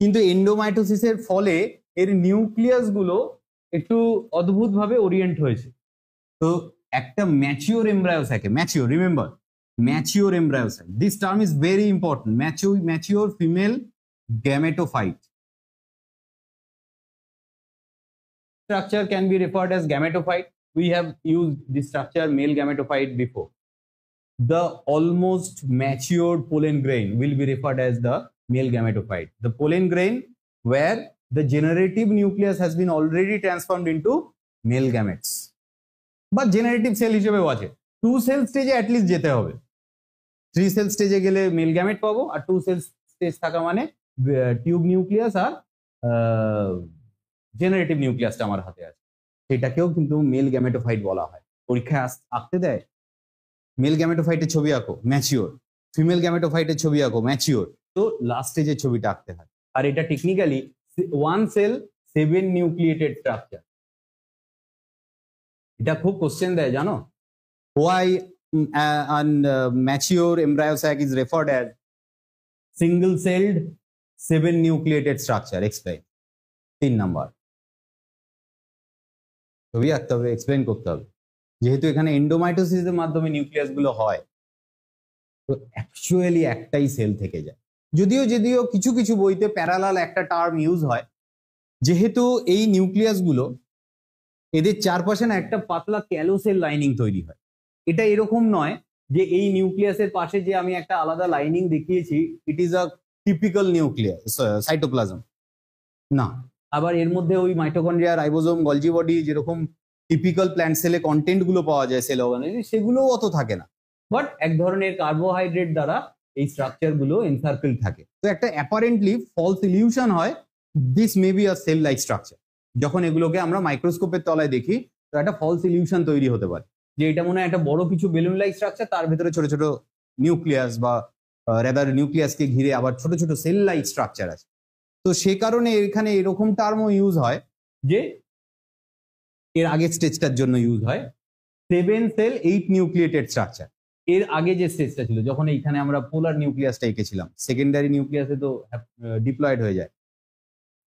Speaker 1: কিন্তু এন্ডোমাইটোসিসের ফলে এর নিউক্লিয়াস গুলো একটু অদ্ভুত ভাবে ওরিয়েন্ট হয়েছে। তো একটা ম্যাচিওর এমব্রায়ো স্যাকে, mature, remember mature embryo sac, this term is very important, mature female gametophyte structure can be referred as gametophyte. We have used this structure male gametophyte before. The almost matured pollen grain will be referred as the male gametophyte. The pollen grain where the generative nucleus has been already transformed into male gametes. But generative cell হিসেবেও আছে। 2 cell stage at least যেতে হবে। 3 cell stage গেলে male gamete পাবো, আর 2 cell stage থাকা মানে টিউব নিউক্লিয়াস আর জেনারেটিভ নিউক্লিয়াসটা আমার হাতে আছে, সেটাকেও কিন্তু মেল গ্যামেটোফাইট বলা হয়। পরীক্ষায় আঁকতে দেয়, মেল গ্যামেটোফাইটের ছবি আঁকো ম্যাচিওর, ফিমেল গ্যামেটোফাইটের ছবি আঁকো ম্যাচিওর, তো লাস্ট স্টেজের ছবিটা আঁকতে হয়। আর এটা টেকনিক্যালি 1 সেল 7 নিউক্লিয়েটেড স্ট্রাকচার। এটা খুব কোশ্চেন দেয় জানো, why mature embryo sac is referred as single celled 7 nucleated structure, explain. 3 number ছবি আঁকতে হবে, এক্সপ্লেন করতে হবে। যেহেতু এখানে এন্ডোমাইটোসিসের মাধ্যমে নিউক্লিয়াস গুলো হয়, তো অ্যাকচুয়ালি একটাই সেল থেকে যায়। যদিও কিছু কিছু বইতে প্যারালাল একটা টার্ম ইউজ হয়, যেহেতু এই নিউক্লিয়াস গুলো এদের চারপাশে না একটা পাতলা ক্যালোসেল লাইনিং তৈরি হয়। এটা এরকম নয় যে এই নিউক্লিয়াসের পাশে যে আমি একটা আলাদা লাইনিং দেখিয়েছি, it is a typical nucleus cytoplasm না। আবার এর মধ্যে ওই মাইটোকন্ড্রিয়া, রাইবোজোম, গলজি বডি যেরকম টিপিক্যাল প্ল্যান্ট সেলে কন্টেন্ট গুলো পাওয়া যায় সেল অর্গানে, সেগুলোও অত থাকে না। বাট এক ধরনের কার্বোহাইড্রেট দ্বারা এই স্ট্রাকচার গুলো এনসার্কেল থাকে। তো একটা অ্যাপারেন্টলি ফলস ইলিউশন হয় this may be a cell like structure. যখন এগুলোকে আমরা মাইক্রোস্কোপের তলায় দেখি তো একটা ফলস ইলিউশন তৈরি হতে পারে যে এটা মনে হয় একটা বড় কিছু বেলুন লাইক স্ট্রাকচার, তার ভেতরে ছোট ছোট নিউক্লিয়াস বা রেদার নিউক্লিয়াসকে ঘিরে আবার ছোট ছোট সেল লাইক স্ট্রাকচার আছে। তো সে কারণে এখানে এরকম টার্মও ইউজ হয় যে এর আগের স্টেজটার জন্য ইউজ হয় 7 সেল 8 নিউক্লিয়েটেড স্ট্রাকচার। এর আগে যে স্টেজটা ছিল যখন এইখানে আমরা পোলার নিউক্লিয়াসটা এঁকেছিলাম, সেকেন্ডারি নিউক্লিয়াসে তো ডিপ্লয়েড হয়ে যায়।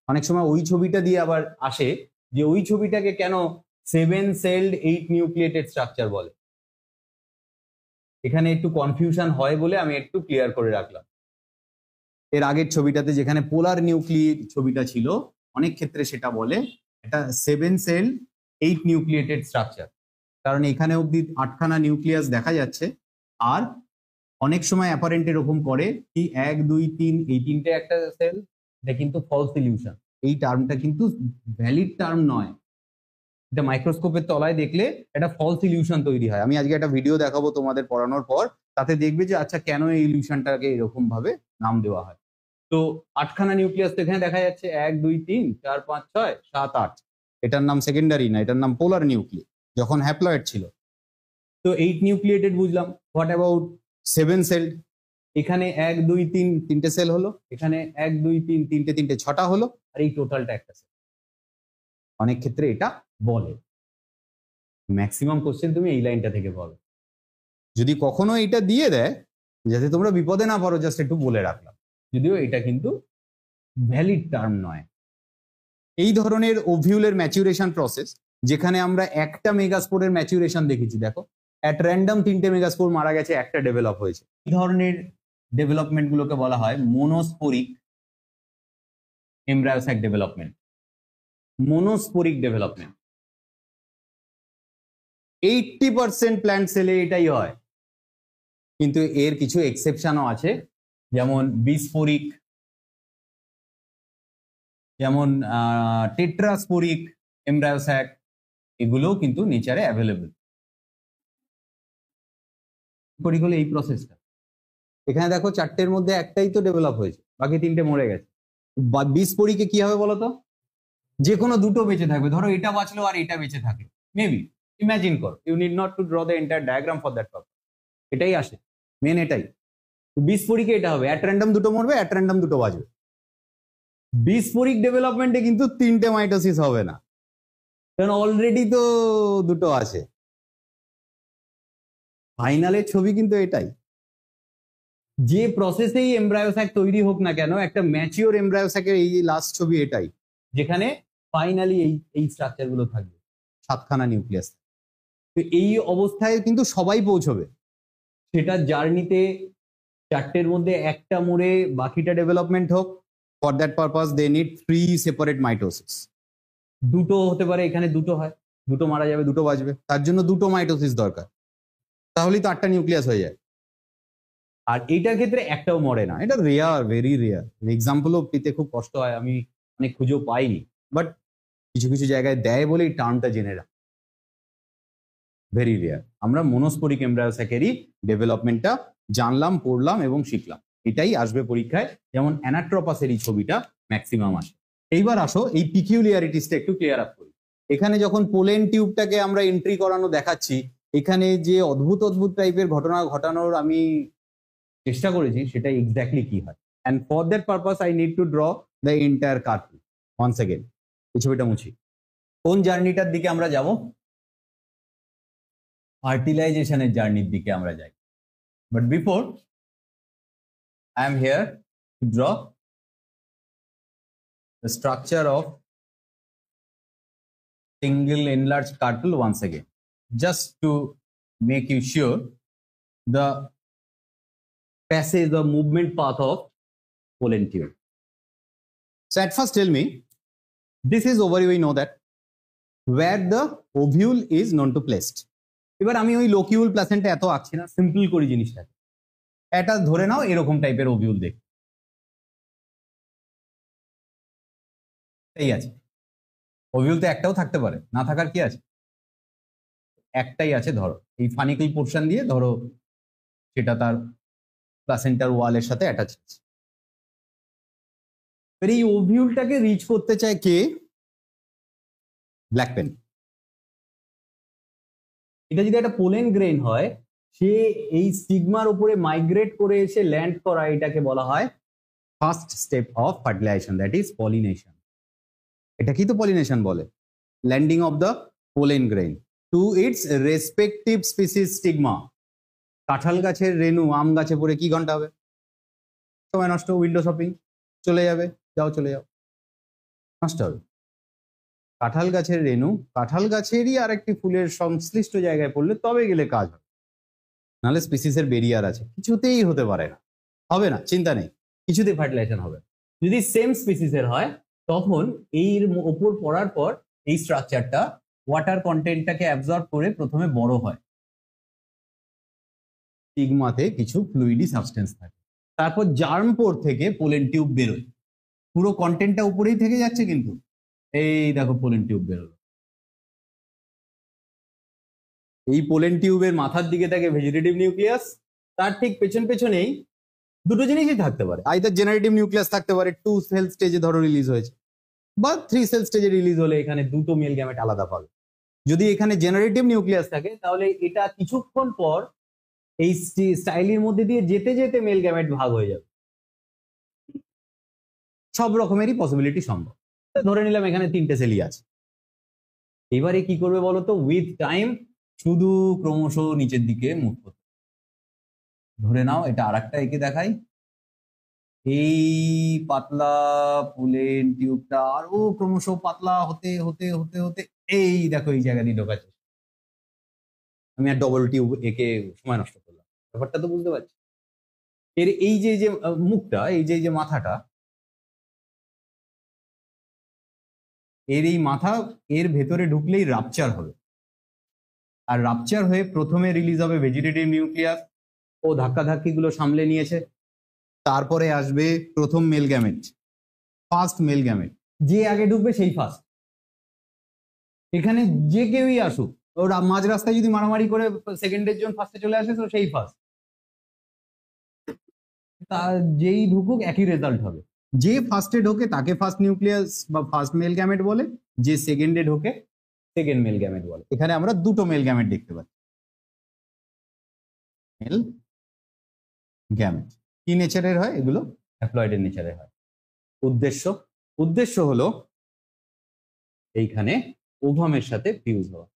Speaker 1: অনেক সময় ওই ছবিটা দিয়ে আবার আসে যে ওই ছবিটাকে কেন 7 সেলড 8 নিউক্লিয়েটেড স্ট্রাকচার বলে। এখানে একটু কনফিউশন হয় বলে আমি একটু ক্লিয়ার করে রাখলাম। এর আগের ছবিটাতে যেখানে পোলার নিউক্লিয়েট ছবিটা ছিল অনেক ক্ষেত্রে সেটা বলে এটা 7 সেল 8 নিউক্লিয়েটেড স্ট্রাকচার, কারণ এখানে অব্দি 8খানা নিউক্লিয়াস দেখা যাচ্ছে। আর অনেক সময় অ্যাপারেন্ট এরকম করে কি 1 2 3 এই তিনটে একটা সেল, এটা কিন্তু ফলস ইলিউশন। এই টার্মটা কিন্তু ভ্যালিড টার্ম নয়, এটা মাইক্রোস্কোপের তলায় দেখলে এটা ফলস ইলিউশন তৈরি হয়। আমি আজকে একটা ভিডিও দেখাবো তোমাদের পড়ানোর পর, তাতে দেখবে যে আচ্ছা কেন এই ইলিউশনটাকে এরকম ভাবে নাম দেওয়া হয়। তো 8খানা নিউক্লিয়াস তো এখানে দেখা যাচ্ছে 1 2 3 4 5 6 7 8, এটার নাম সেকেন্ডারি না, এটার নাম পোলার নিউক্লিয়াস যখন হ্যাপ্লয়েড ছিল। তো 8 নিউক্লিয়েটেড বুঝলাম, হোয়াট অ্যাবাউট 7 সেল? এখানে 1 2 3 তিনটে সেল হলো, এখানে 1 2 3 তিনটে তিনটে 6টা হলো, আর এই টোটালটা একটা সেল। অনেক ক্ষেত্রে এটা বলে, ম্যাক্সিমাম কোশ্চেন তুমি এই লাইনটা থেকে বলো। যদি কখনো এটা দিয়ে দেয় যাতে তোমরা বিপদে না পড়ো, জাস্ট একটু বলে রাখলাম, যদিও এটা কিন্তু ভ্যালিড টার্ম নয়। এই ধরনের ওভিউলের ম্যাচুরেশন প্রসেস যেখানে আমরা একটা মেগাস্পোরের ম্যাচুরেশন দেখেছি, দেখো অ্যাট র্যান্ডম 3টে মেগাস্পোর মারা গেছে, একটা ডেভেলপ হয়েছে। এই ধরনের ডেভেলপমেন্ট গুলোকে বলা হয় মোনোস্পোরিক এমব্রায়োস্যাক ডেভেলপমেন্ট। মোনোস্পোরিক ডেভেলপমেন্ট 80% প্ল্যান্ট সেলে এটাই হয়, কিন্তু এর কিছু এক্সেপশনও আছে, যেমন বিস্ফোরিক, যেমন টেট্রাস্পোরিক এমব্রায়োস্যাক, এগুলোও কিন্তু নেচারে অ্যাভেলেবল। স্পোরিক হলো এই প্রসেসটা। এখানে দেখো 4টের মধ্যে একটাই তো ডেভেলপ হয়েছে, বাকি 3টে মরে গেছে। বিস্ফোরিকে কি হবে বলতো? যে কোনো দুটো বেঁচে থাকবে, ধরো এটা বাঁচলো আর এটা বেঁচে থাকলো, মেবি। ইমাজিন করো, you need not to draw the entire diagram for that purpose, এটাই আসে মেন, এটাই। বিস্ফোরিকে এটা হবে, অ্যাট র্যান্ডম দুটো মরবে, অ্যাট র্যান্ডম দুটো বাঁচবে। বিস্ফোরিক ডেভেলপমেন্টে কিন্তু 3টে মাইটোসিস হবে না, কারণ অলরেডি তো দুটো আছে। ফাইনালের ছবি কিন্তু এটাই। যে প্রসেসেই এমব্রায়োস্যাক তৈরি হোক না কেন, একটা ম্যাচিওর এমব্রায়োস্যাকের এই লাস্ট ছবি এটাই, যেখানে ফাইনালি এই স্ট্রাকচার গুলো থাকবে, 7খানা নিউক্লিয়াস। তো এই অবস্থায় কিন্তু সবাই পৌঁছবে, সেটা জার্নিতে 4টের মধ্যে একটা মরে বাকিটা ডেভেলপমেন্ট হোক। For that purpose they need 3 separate mitosis. দুটো হতে পারে, এখানে দুটো হয়, দুটো মারা যাবে, দুটো বাঁচবে, তার জন্য দুটো মাইটোসিস দরকার, তাহলেই তো 8টা নিউক্লিয়াস হয়ে যায়। আর এইটার ক্ষেত্রে একটাও মরে না, এটা রেয়ার, ভেরি রেয়ার। এক্সাম্পলও পেতে খুব কষ্ট হয়, আমি অনেক খুঁজেও পাইনি, বাট কিছু কিছু জায়গায় দেয় বলে এই টার্মটা জেনে রাখ, ভেরি রেয়ার। আমরা মোনোস্পোরিক এমব্রায়োস্যাকেরই ডেভেলপমেন্টটা জানলাম, পড়লাম এবং শিখলাম, এটাই আসবে পরীক্ষায়। যেমন অ্যানাট্রপাসের এই ছবিটা ম্যাক্সিমাম আসে। এইবার আসো এই পিকিউলিয়ারিটিসটা একটু ক্লিয়ার আপ করি। এখানে যখন পোলেন টিউবটাকে আমরা এন্ট্রি করানো দেখাচ্ছি, এখানে যে অদ্ভুত অদ্ভুত টাইপের ঘটনা ঘটানোর আমি চেষ্টা করেছি সেটা এক্স্যাক্টলি কি হয়। And for that purpose I need to draw the entire cartoon. Once again এই ছবিটা মুছি। কোন জার্নিটার দিকে আমরা যাব? ফার্টিলাইজেশনের জার্নির দিকে আমরা যাই। But before I am here two draw the structure of single enlarged carpel once again, just to make you sure the passage or movement path of pollen tube. So at first tell me, this is ovary, we know that, where the ovule is known to placed. এবার আমি ওই লোকিউল প্লাসেন্টা এত আঁকছি না, সিম্পল করি জিনিসটাকে। এটা ধরে নাও এরকম টাইপের ওভিউল দেখ, এই আছে। ওভিউল তো একটাও থাকতে পারে, না থাকার কি আছে, একটাই আছে। ধরো এই ফানিকল পোর্শন দিয়ে ধরো সেটা তার প্লাসেন্টার ওয়ালের সাথে অ্যাটাচ আছে। এবার এই ওভিউলটাকে রিচ করতে চায় কে? Black pen. এটা যদি একটা পোলেন গ্রেন হয়, সে এই স্টিগমার উপরে মাইগ্রেট করে এসে ল্যান্ড করা, এটাকে বলা হয় first step of fertilization, that is pollination. এটা কি তো পলিনেশন বলে, landing of the pollen grain to its respective species stigma. কাঁঠাল গাছের রেণু আম গাছে পড়ে কি ঘন্টা হবে? সময় নষ্ট, উইন্ডো শপিং, চলে যাবে, যাও চলে যাও, নষ্ট হবে। কাঁঠাল গাছের রেণু কাঁঠাল গাছেরই আর একটি ফুলের সংশ্লিষ্ট জায়গায় পড়লে তবে গেলে কাজ হবে, নাহলে স্পিসিসের বেরিয়ার আছে, কিছুতেই হতে পারে না, হবে না, চিন্তা নেই, কিছুতেই ফার্টিলাইজেশন হবে। যদি সেম স্পিসিসের হয় তখন এর ওপর পড়ার পর এই স্ট্রাকচারটা ওয়াটার কন্টেন্টটাকে অ্যাবজর্ব করে প্রথমে বড় হয়, স্টিগমাতে কিছু ফ্লুইডি সাবস্টেন্স থাকে, তারপর জার্ম পোর থেকে পোলেন টিউব বেরোয়, পুরো কন্টেন্টটা উপরেই থেকে যাচ্ছে, কিন্তু এই দেখো পোলেন টিউব বেরোলো। এই পোলেন টিউবের মাথার দিকে থাকে ভেজিটেটিভ নিউক্লিয়াস, তার ঠিক পেছনেই দুটো জিনিসই থাকতে পারে, আইদার জেনারেটিভ নিউক্লিয়াস থাকতে পারে, 2 সেল স্টেজে ধরো রিলিজ হয়েছে, বা 3 সেল স্টেজে রিলিজ হলে এখানে দুটো মেল গ্যামেট আলাদা পাবে। যদি এখানে জেনারেটিভ নিউক্লিয়াস থাকে তাহলে এটা কিছুক্ষণ পর এই স্টাইলির মধ্যে দিয়ে যেতে যেতে মেল গ্যামেট ভাগ হয়ে যাবে, সব রকমেরই পসিবিলিটি সম্ভব। ধরে নিলাম এখানে 3টে সেলই আছে, এবারে কি করবে বলতো, উইথ টাইম শুধু ক্রমশ নিচের দিকে মুভ করবে। ধরে নাও এটা আরেকটা এঁকে দেখাই, এই পাতলা পোলেন টিউবটা আরো ক্রমশ পাতলা হতে হতে হতে হতে এই দেখো এই জায়গা দিয়ে ঢোকাচ্ছে। আমি আর ডবল টিউব এঁকে সময় নষ্ট করলাম, ব্যাপারটা তো বুঝতে পারছি। এর এই যে মুখটা, এই যে মাথাটা, এর এই মাথা এর ভেতরে ঢুকলেই রাপচার হবে, আর রাপচার হয়ে প্রথমে রিলিজ হবে ভেজিটেটিভ নিউক্লিয়াস, ও ধাক্কাধাক্কি গুলো সামলে নিয়েছে, তারপরে আসবে প্রথম male gamete, first male gamete, যে আগে ঢুকবে সেই ফার্স্ট। এখানে যে কেউই আসুক, ওর মাঝ রাস্তায় যদি মারামারি করে সেকেন্ডের জন্য ফার্স্টে চলে আসে তো সেই ফার্স্ট, তা যেই ঢুকুক একই রেজাল্ট হবে। যে ফার্স্টে ঢোকে তাকে ফার্স্ট নিউক্লিয়াস বা ফার্স্ট মেল গ্যামেট বলে, যে সেকেন্ডে ঢোকে সেকেন্ড মেল গ্যামেট বলে। এখানে আমরা দুটো মেল গ্যামেট দেখতে পাচ্ছি, মেল গ্যামেট। কি নেচারের হয় এগুলো? হ্যাপ্লয়েডের নেচারের হয়। উদ্দেশ্য হলো এইখানে ওভামের সাথে ফিউজ হওয়া।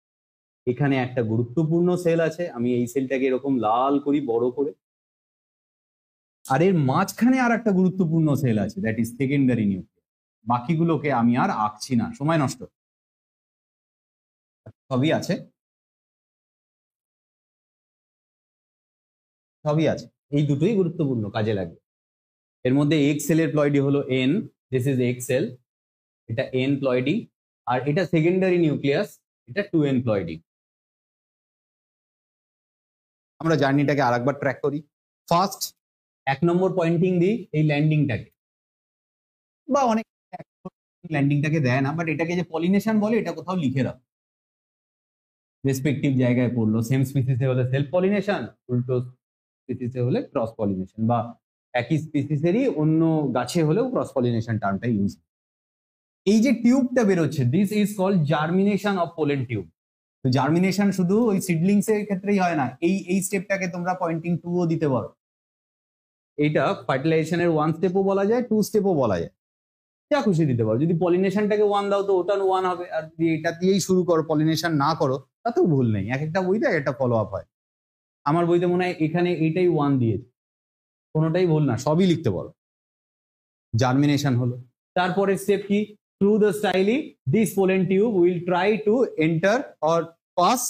Speaker 1: এখানে একটা গুরুত্বপূর্ণ সেল আছে, আমি এই সেলটাকে এরকম লাল করি বড় করে, আর এর মাঝখানে আর একটা গুরুত্বপূর্ণ সেল আছে, দ্যাট ইজ সেকেন্ডারি নিউক্লিয়াস। বাকিগুলোকে আমি আর আঁকছি না, সময় নষ্ট, সবই আছে, সবই আছে, এই দুটোই গুরুত্বপূর্ণ, কাজে লাগবে। এর মধ্যে এক্স সেলের প্লয়েডি হলো n, this is X cell, এটা এন প্লয়েডি, আর এটা সেকেন্ডারি নিউক্লিয়াস, এটা 2n প্লয়েডি। আমরা জার্নিটাকে আরেকবার ট্র্যাক করি। ফার্স্ট 1 নম্বর পয়েন্টিং দিই এই ল্যান্ডিংটাকে, বা অনেক ল্যান্ডিংটাকে দেয় না, বাট এটাকে যে পলিনেশন বলে এটা কোথাও লিখে রাখো, রেসপেক্টিভ জায়গায় পড়লো। সেম স্পিসিসে হলে সেলফ পলিনেশন, উল্টো স্পিসিসে হলে ক্রস পলিনেশন, বা একই স্পিসিসেরই অন্য গাছে হলেও ক্রস পলিনেশন টার্মটা ইউজ। এই যে টিউবটা বেরোচ্ছে, this is called germination of pollen tube. তো জার্মিনেশন শুধু ওই সিডলিংস এর ক্ষেত্রেই হয় না, এই স্টেপটাকে তোমরা পয়েন্টিং 2 ও দিতে পারো। এইটা ফার্টিলাইজেশনের 1 স্টেপও বলা যায়, 2 স্টেপও বলা যায়, যা খুশি দিতে পারো। যদি পলিনেশনটাকে 1 দাও তো ওটা 1 হবে, আর যদি এটা দিয়েই শুরু করো, পলিনেশন না করো, তাতেও ভুল নেই। এক একটা বইতে একটা ফলো আপ হয়, আমার বইতে মনে হয় এখানে এইটাই 1 দিয়েছে, কোনোটাই ভুল না, সবই লিখতে পারো। জার্মিনেশন হলো, তারপরে স্টেপ কি? Through the styli this pollen tube will try to enter or pass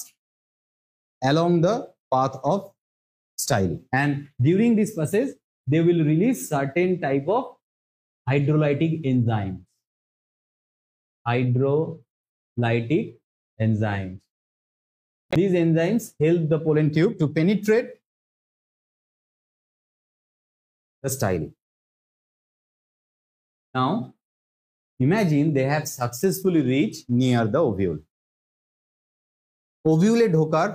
Speaker 1: along the path of style, and during this process they will release certain type of hydrolytic enzymes. These enzymes help the pollen tube to penetrate the style. Now imagine they have successfully reached near the ovule. ওভিউলে ঢোকার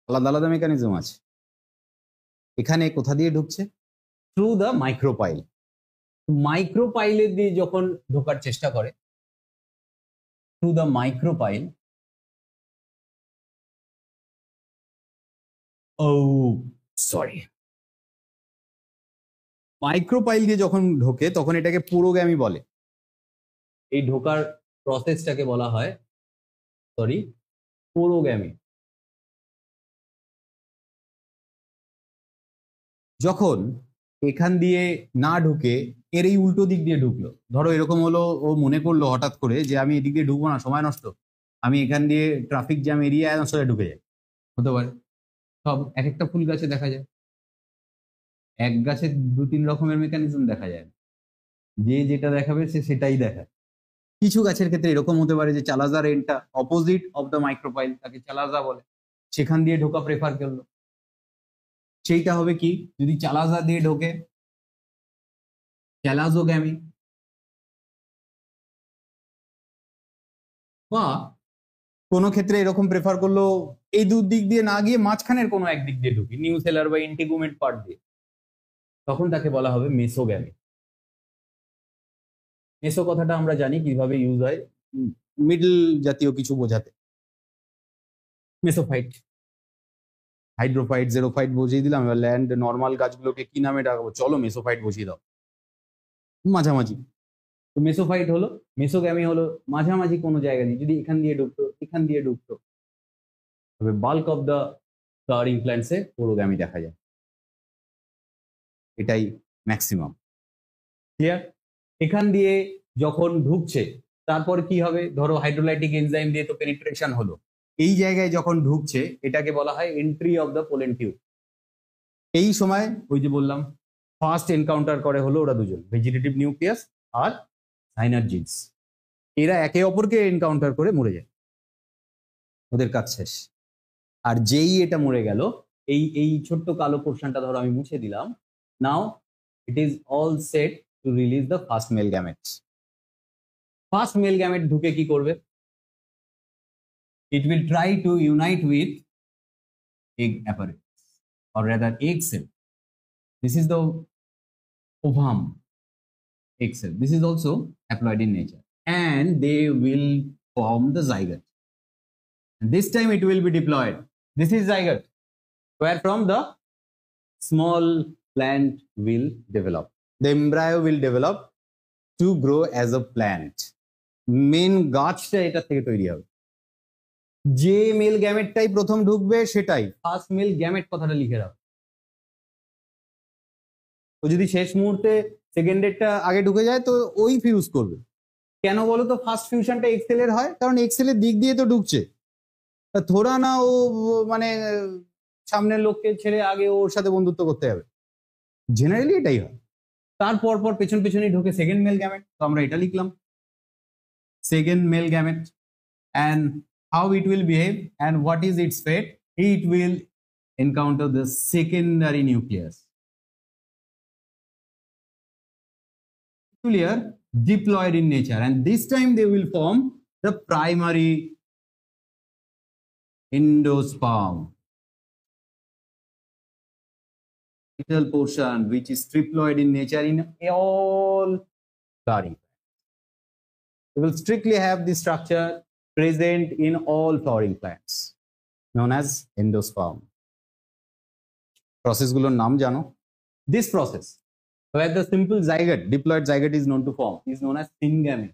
Speaker 1: আলাদা আলাদা মেকানিজম আছে। এখানে কোথা দিয়ে ঢুকছে? Through the micropyle. মাইক্রোপাইলের দিয়ে যখন ঢোকার চেষ্টা করে, through the micropyle, oh sorry, micropyle দিয়ে যখন ঢোকে তখন এটাকে পুরোগামী বলে। এই ঢোকার প্রসেসটাকে বলা হয় পুরোগামী। যখন এখান দিয়ে না ঢুকে এর এই উল্টো দিক দিয়ে ঢুকলো, ধরো এরকম হলো, ও মনে করলো হঠাৎ করে যে আমি এদিক দিয়ে ঢুকবো না, সময় নষ্ট, আমি এখান দিয়ে ট্রাফিক জ্যাম এরিয়া আসলে ঢুকে যাই, হতে পারে। সব এক একটা ফুল গাছে দেখা যায়, এক গাছে দু তিন রকমের মেকানিজম দেখা যায়, যে যেটা দেখাবে সে সেটাই দেখায়। কিছু গাছের ক্ষেত্রে এরকম হতে পারে যে চালাজা রেনটা অপোজিট অফ দ্য মাইক্রোপাইল, তাকে চালাজা বলে, সেখান দিয়ে ঢোকা প্রেফার করলো। সেইটা হবে কি, যদি চালাজা দিয়ে ঢোকে চ্যালাজোগ্যামি, বা কোনো ক্ষেত্রে এরকম প্রেফার করলো এই দু দিক দিয়ে না গিয়ে মাঝখানের কোনো একদিক দিয়ে ঢুকি, নিউসেলার বা ইন্টিগুমেন্ট পার্ট দিয়ে, তখন তাকে বলা হবে মেসোগ্যামি। মেসো কথাটা আমরা জানি কিভাবে ইউজ হয়, মিডল জাতীয় কিছু বোঝাতে। মেসোফাইট, হাইড্রোফাইট, জেরোফাইট বসিয়ে দিলাম, এবার ল্যান্ড নর্মাল গাছগুলোকে কি নামে ডাকবো, চলো মেসোফাইট বসিয়ে দাও, মাঝামাঝি। তো মেসোফাইট হলো, মেসোগ্যামি হলো মাঝামাঝি কোনো জায়গা দিয়ে, যদি এখান দিয়ে ঢুকতো এখান দিয়ে ঢুকতো, তবে বাল্ক অফ দ্য ফ্লাওয়ারিং প্ল্যান্টসে পুরোগ্যামি দেখা যায়, এটাই ম্যাক্সিমাম। ক্লিয়ার? এখান দিয়ে যখন ঢুকছে তারপর কি হবে, ধরো হাইড্রোলাইটিক এনজাইম দিয়ে তো পেনিট্রেশন হলো, এই জায়গায় যখন ঢুকছে এটাকে বলা হয় entry of the pollen tube. এই সময় ওই যে বললাম ফার্স্ট এনকাউন্টার করে হলো ওরা দুজন, ভেজিটেটিভ নিউক্লিয়াস আর সাইনার্জিডস, এরা একে অপরকে এনকাউন্টার করে মরে যায়, ওদের কাজ শেষ। আর যেই এটা মরে গেল, এই এই ছোট্ট কালো পোর্শনটা ধরো আমি মুছে দিলাম, now it is all set to release the first male gametes. First male gamete ঢুকে কি করবে, it will try to unite with egg apparatus, or rather egg cell. This is the ovum, egg cell. This is also haploid in nature, and they will form the zygote. And this time it will be diploid. This is zygote, where from the small plant will develop. The embryo will develop to grow as a plant. Main গাছটা এটা থেকে তৈরি হবে। যে মেল গ্যামেটটাই প্রথম ঢুকবে সেটাই ফার্স্ট মেল গ্যামেট, কথাটা লিখে রাখো। ও যদি শেষ মুহূর্তে সেকেন্ডেরটা আগে ঢুকে যায় তো ওই ফিউজ করবে। কেন বলো তো ফার্স্ট ফিউশনটা এক্সেলের হয়, কারণ এক্সেলের দিক দিয়ে তো ঢুকছে, থোড়া না ও মানে সামনের লোককে ছেড়ে আগে ওর সাথে বন্ধুত্ব করতে হবে, জেনারেলি এটাই হয়। তারপর পর পেছন পেছনেই ঢোকে সেকেন্ড মেল গ্যামেট, তো আমরা এটা লিখলাম second male gamete. and how it will behave and what is its fate, it will encounter the secondary nucleus, peculiar diploid in nature, and this time they will form the primary endosperm, vital portion which is triploid in nature in all flowering plants. They will strictly have the structure present in all flowering plants, known as endosperm. Process গুলোর নাম জানো? This process, where the simple zygote, diploid zygote is known to form, is known as syngamy.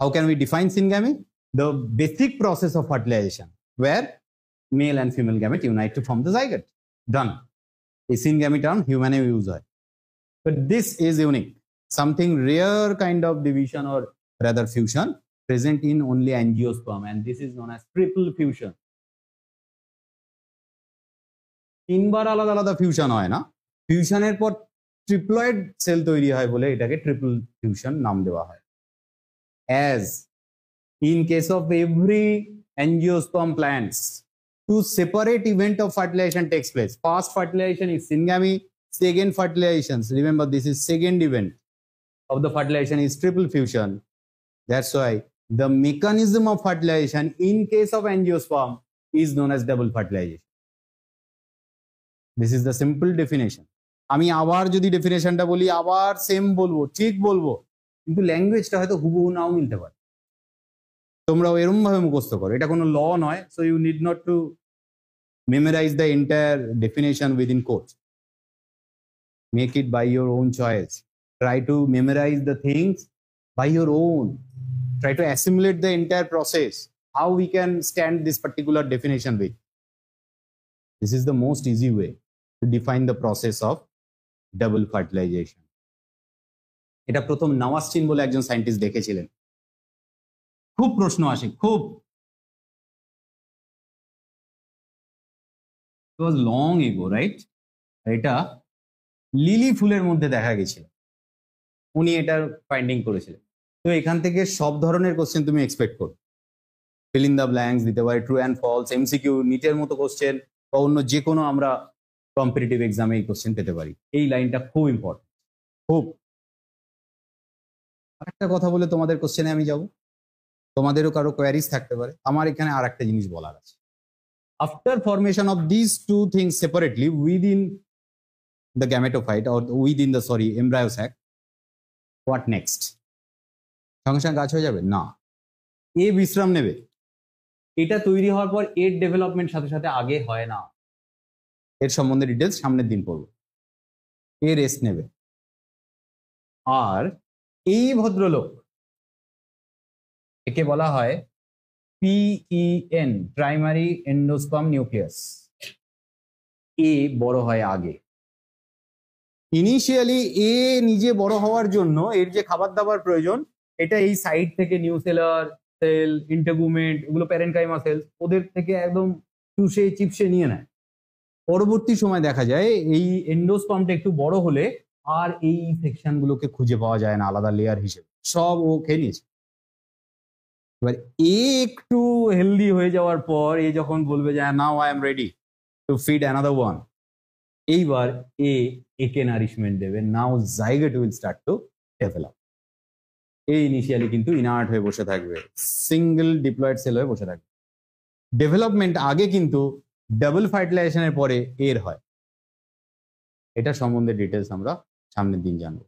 Speaker 1: How can we define syngamy? The basic process of fertilization, where male and female gamete unite to form the zygote. Done. A syngamy term human use হয়. But this is unique. Something rare kind of division or rather fusion present in only angiosperm, and this is known as triple fusion. তিনবার আলাদা আলাদা ফিউশন হয় না, ফিউশনের পর ট্রিপ্লয়েড সেল তৈরি হয় বলে এটাকে ট্রিপল ফিউশন নাম দেওয়া হয়। As in case of every angiosperm plants, two separate event of fertilization takes place. First fertilization is syngamy, second fertilization, remember this is second event of the fertilization is triple fusion. That's why the mechanism of fertilization in case of angiosperm is known as double fertilization. This is the simple definition. আমি আবার যদি ডেফিনেশনটা বলি আবার সেম বলবো, ঠিক বলবো, কিন্তু ল্যাঙ্গুয়েজটা হয়তো হুবহু নাও মিলতে পারে। তোমরাও এরম ভাবে মুখস্থ করো, এটা কোনো ল নয়। So you need not to memorize the entire definition within quotes. Make it by your own choice. Try to memorize the things by your own. Try to assimilate the entire process. How we can stand this particular definition with. This is the most easy way to define the process of double fertilization. এটা প্রথম নাওয়াস্টিন বলে একজন সায়েন্টিস্ট দেখেছিলেন। খুব প্রশ্ন আসে, খুব। It was long ago, right? এটা লিলি ফুলের মধ্যে দেখা গেছিল, উনি এটার ফাইন্ডিং করেছিলেন। তো এখান থেকে সব ধরনের কোশ্চেন তুমি এক্সপেক্ট করো। ফিল ইন দ্য ব্ল্যাঙ্কস দিতে পারে, ট্রু অ্যান্ড ফলস, এমসিকিউ, নিটের মতো কোশ্চেন বা অন্য যে কোনো আমরা কম্পিটিটিভ এক্সামে এই কোশ্চেন পেতে পারি। এই লাইনটা খুব ইম্পর্টেন্ট, খুব। আরেকটা কথা বলে তোমাদের কোশ্চেনে আমি যাব, তোমাদেরও কারো কোয়ারিজ থাকতে পারে। আমার এখানে আর একটা জিনিস বলার আছে। After formation of this two things separately within the gametophyte or within the embryo sac, what next? সঙ্গে সঙ্গে গাছ হয়ে যাবে না, এ বিশ্রাম নেবে। এটা তৈরি হওয়ার পর এর ডেভেলপমেন্ট সাথে সাথে আগে হয় না। এর সম্বন্ধে ডিটেলস সামনের দিন পড়বো। এ রেস্ট নেবে। আর এই ভদ্রলোক, একে বলা হয় PEN, প্রাইমারি এন্ডোস্পার্ম নিউক্লিয়াস। এ বড় হয় আগে। ইনিশিয়ালি এ নিজে বড় হওয়ার জন্য এর যে খাবার দাবার প্রয়োজন, এটা এই সাইড থেকে নিউসেলার সেল, ইন্টাগুমেন্ট, এগুলো প্যারেনকাইমা সেলস, ওদের থেকে একদম চুষে চিপসে নিয়ে নেয়। পরবর্তী সময় দেখা যায় এই এন্ডোস্পার্মটা একটু বড় হলে আর এই সেকশন গুলোকে খুঁজে পাওয়া যায় না আলাদা লেয়ার হিসেবে, সব ও খেয়ে নিয়েছে। এবার এ একটু হেলদি হয়ে যাওয়ার পর এ যখন বলবে যে now I am ready to feed another one, এইবার একে নারিশমেন্ট দেবে। Now zygote will start to develop. এই ইনিশিয়ালি কিন্তু ইনার্ট হয়ে বসে থাকবে, সিঙ্গেল ডিপ্লয়েড সেল হয়ে বসে থাকবে। ডেভেলপমেন্ট আগে কিন্তু ডাবল ফার্টিলাইজেশনের পরে এর হয়। এটা সম্বন্ধে ডিটেলস আমরা সামনের দিন জানবো।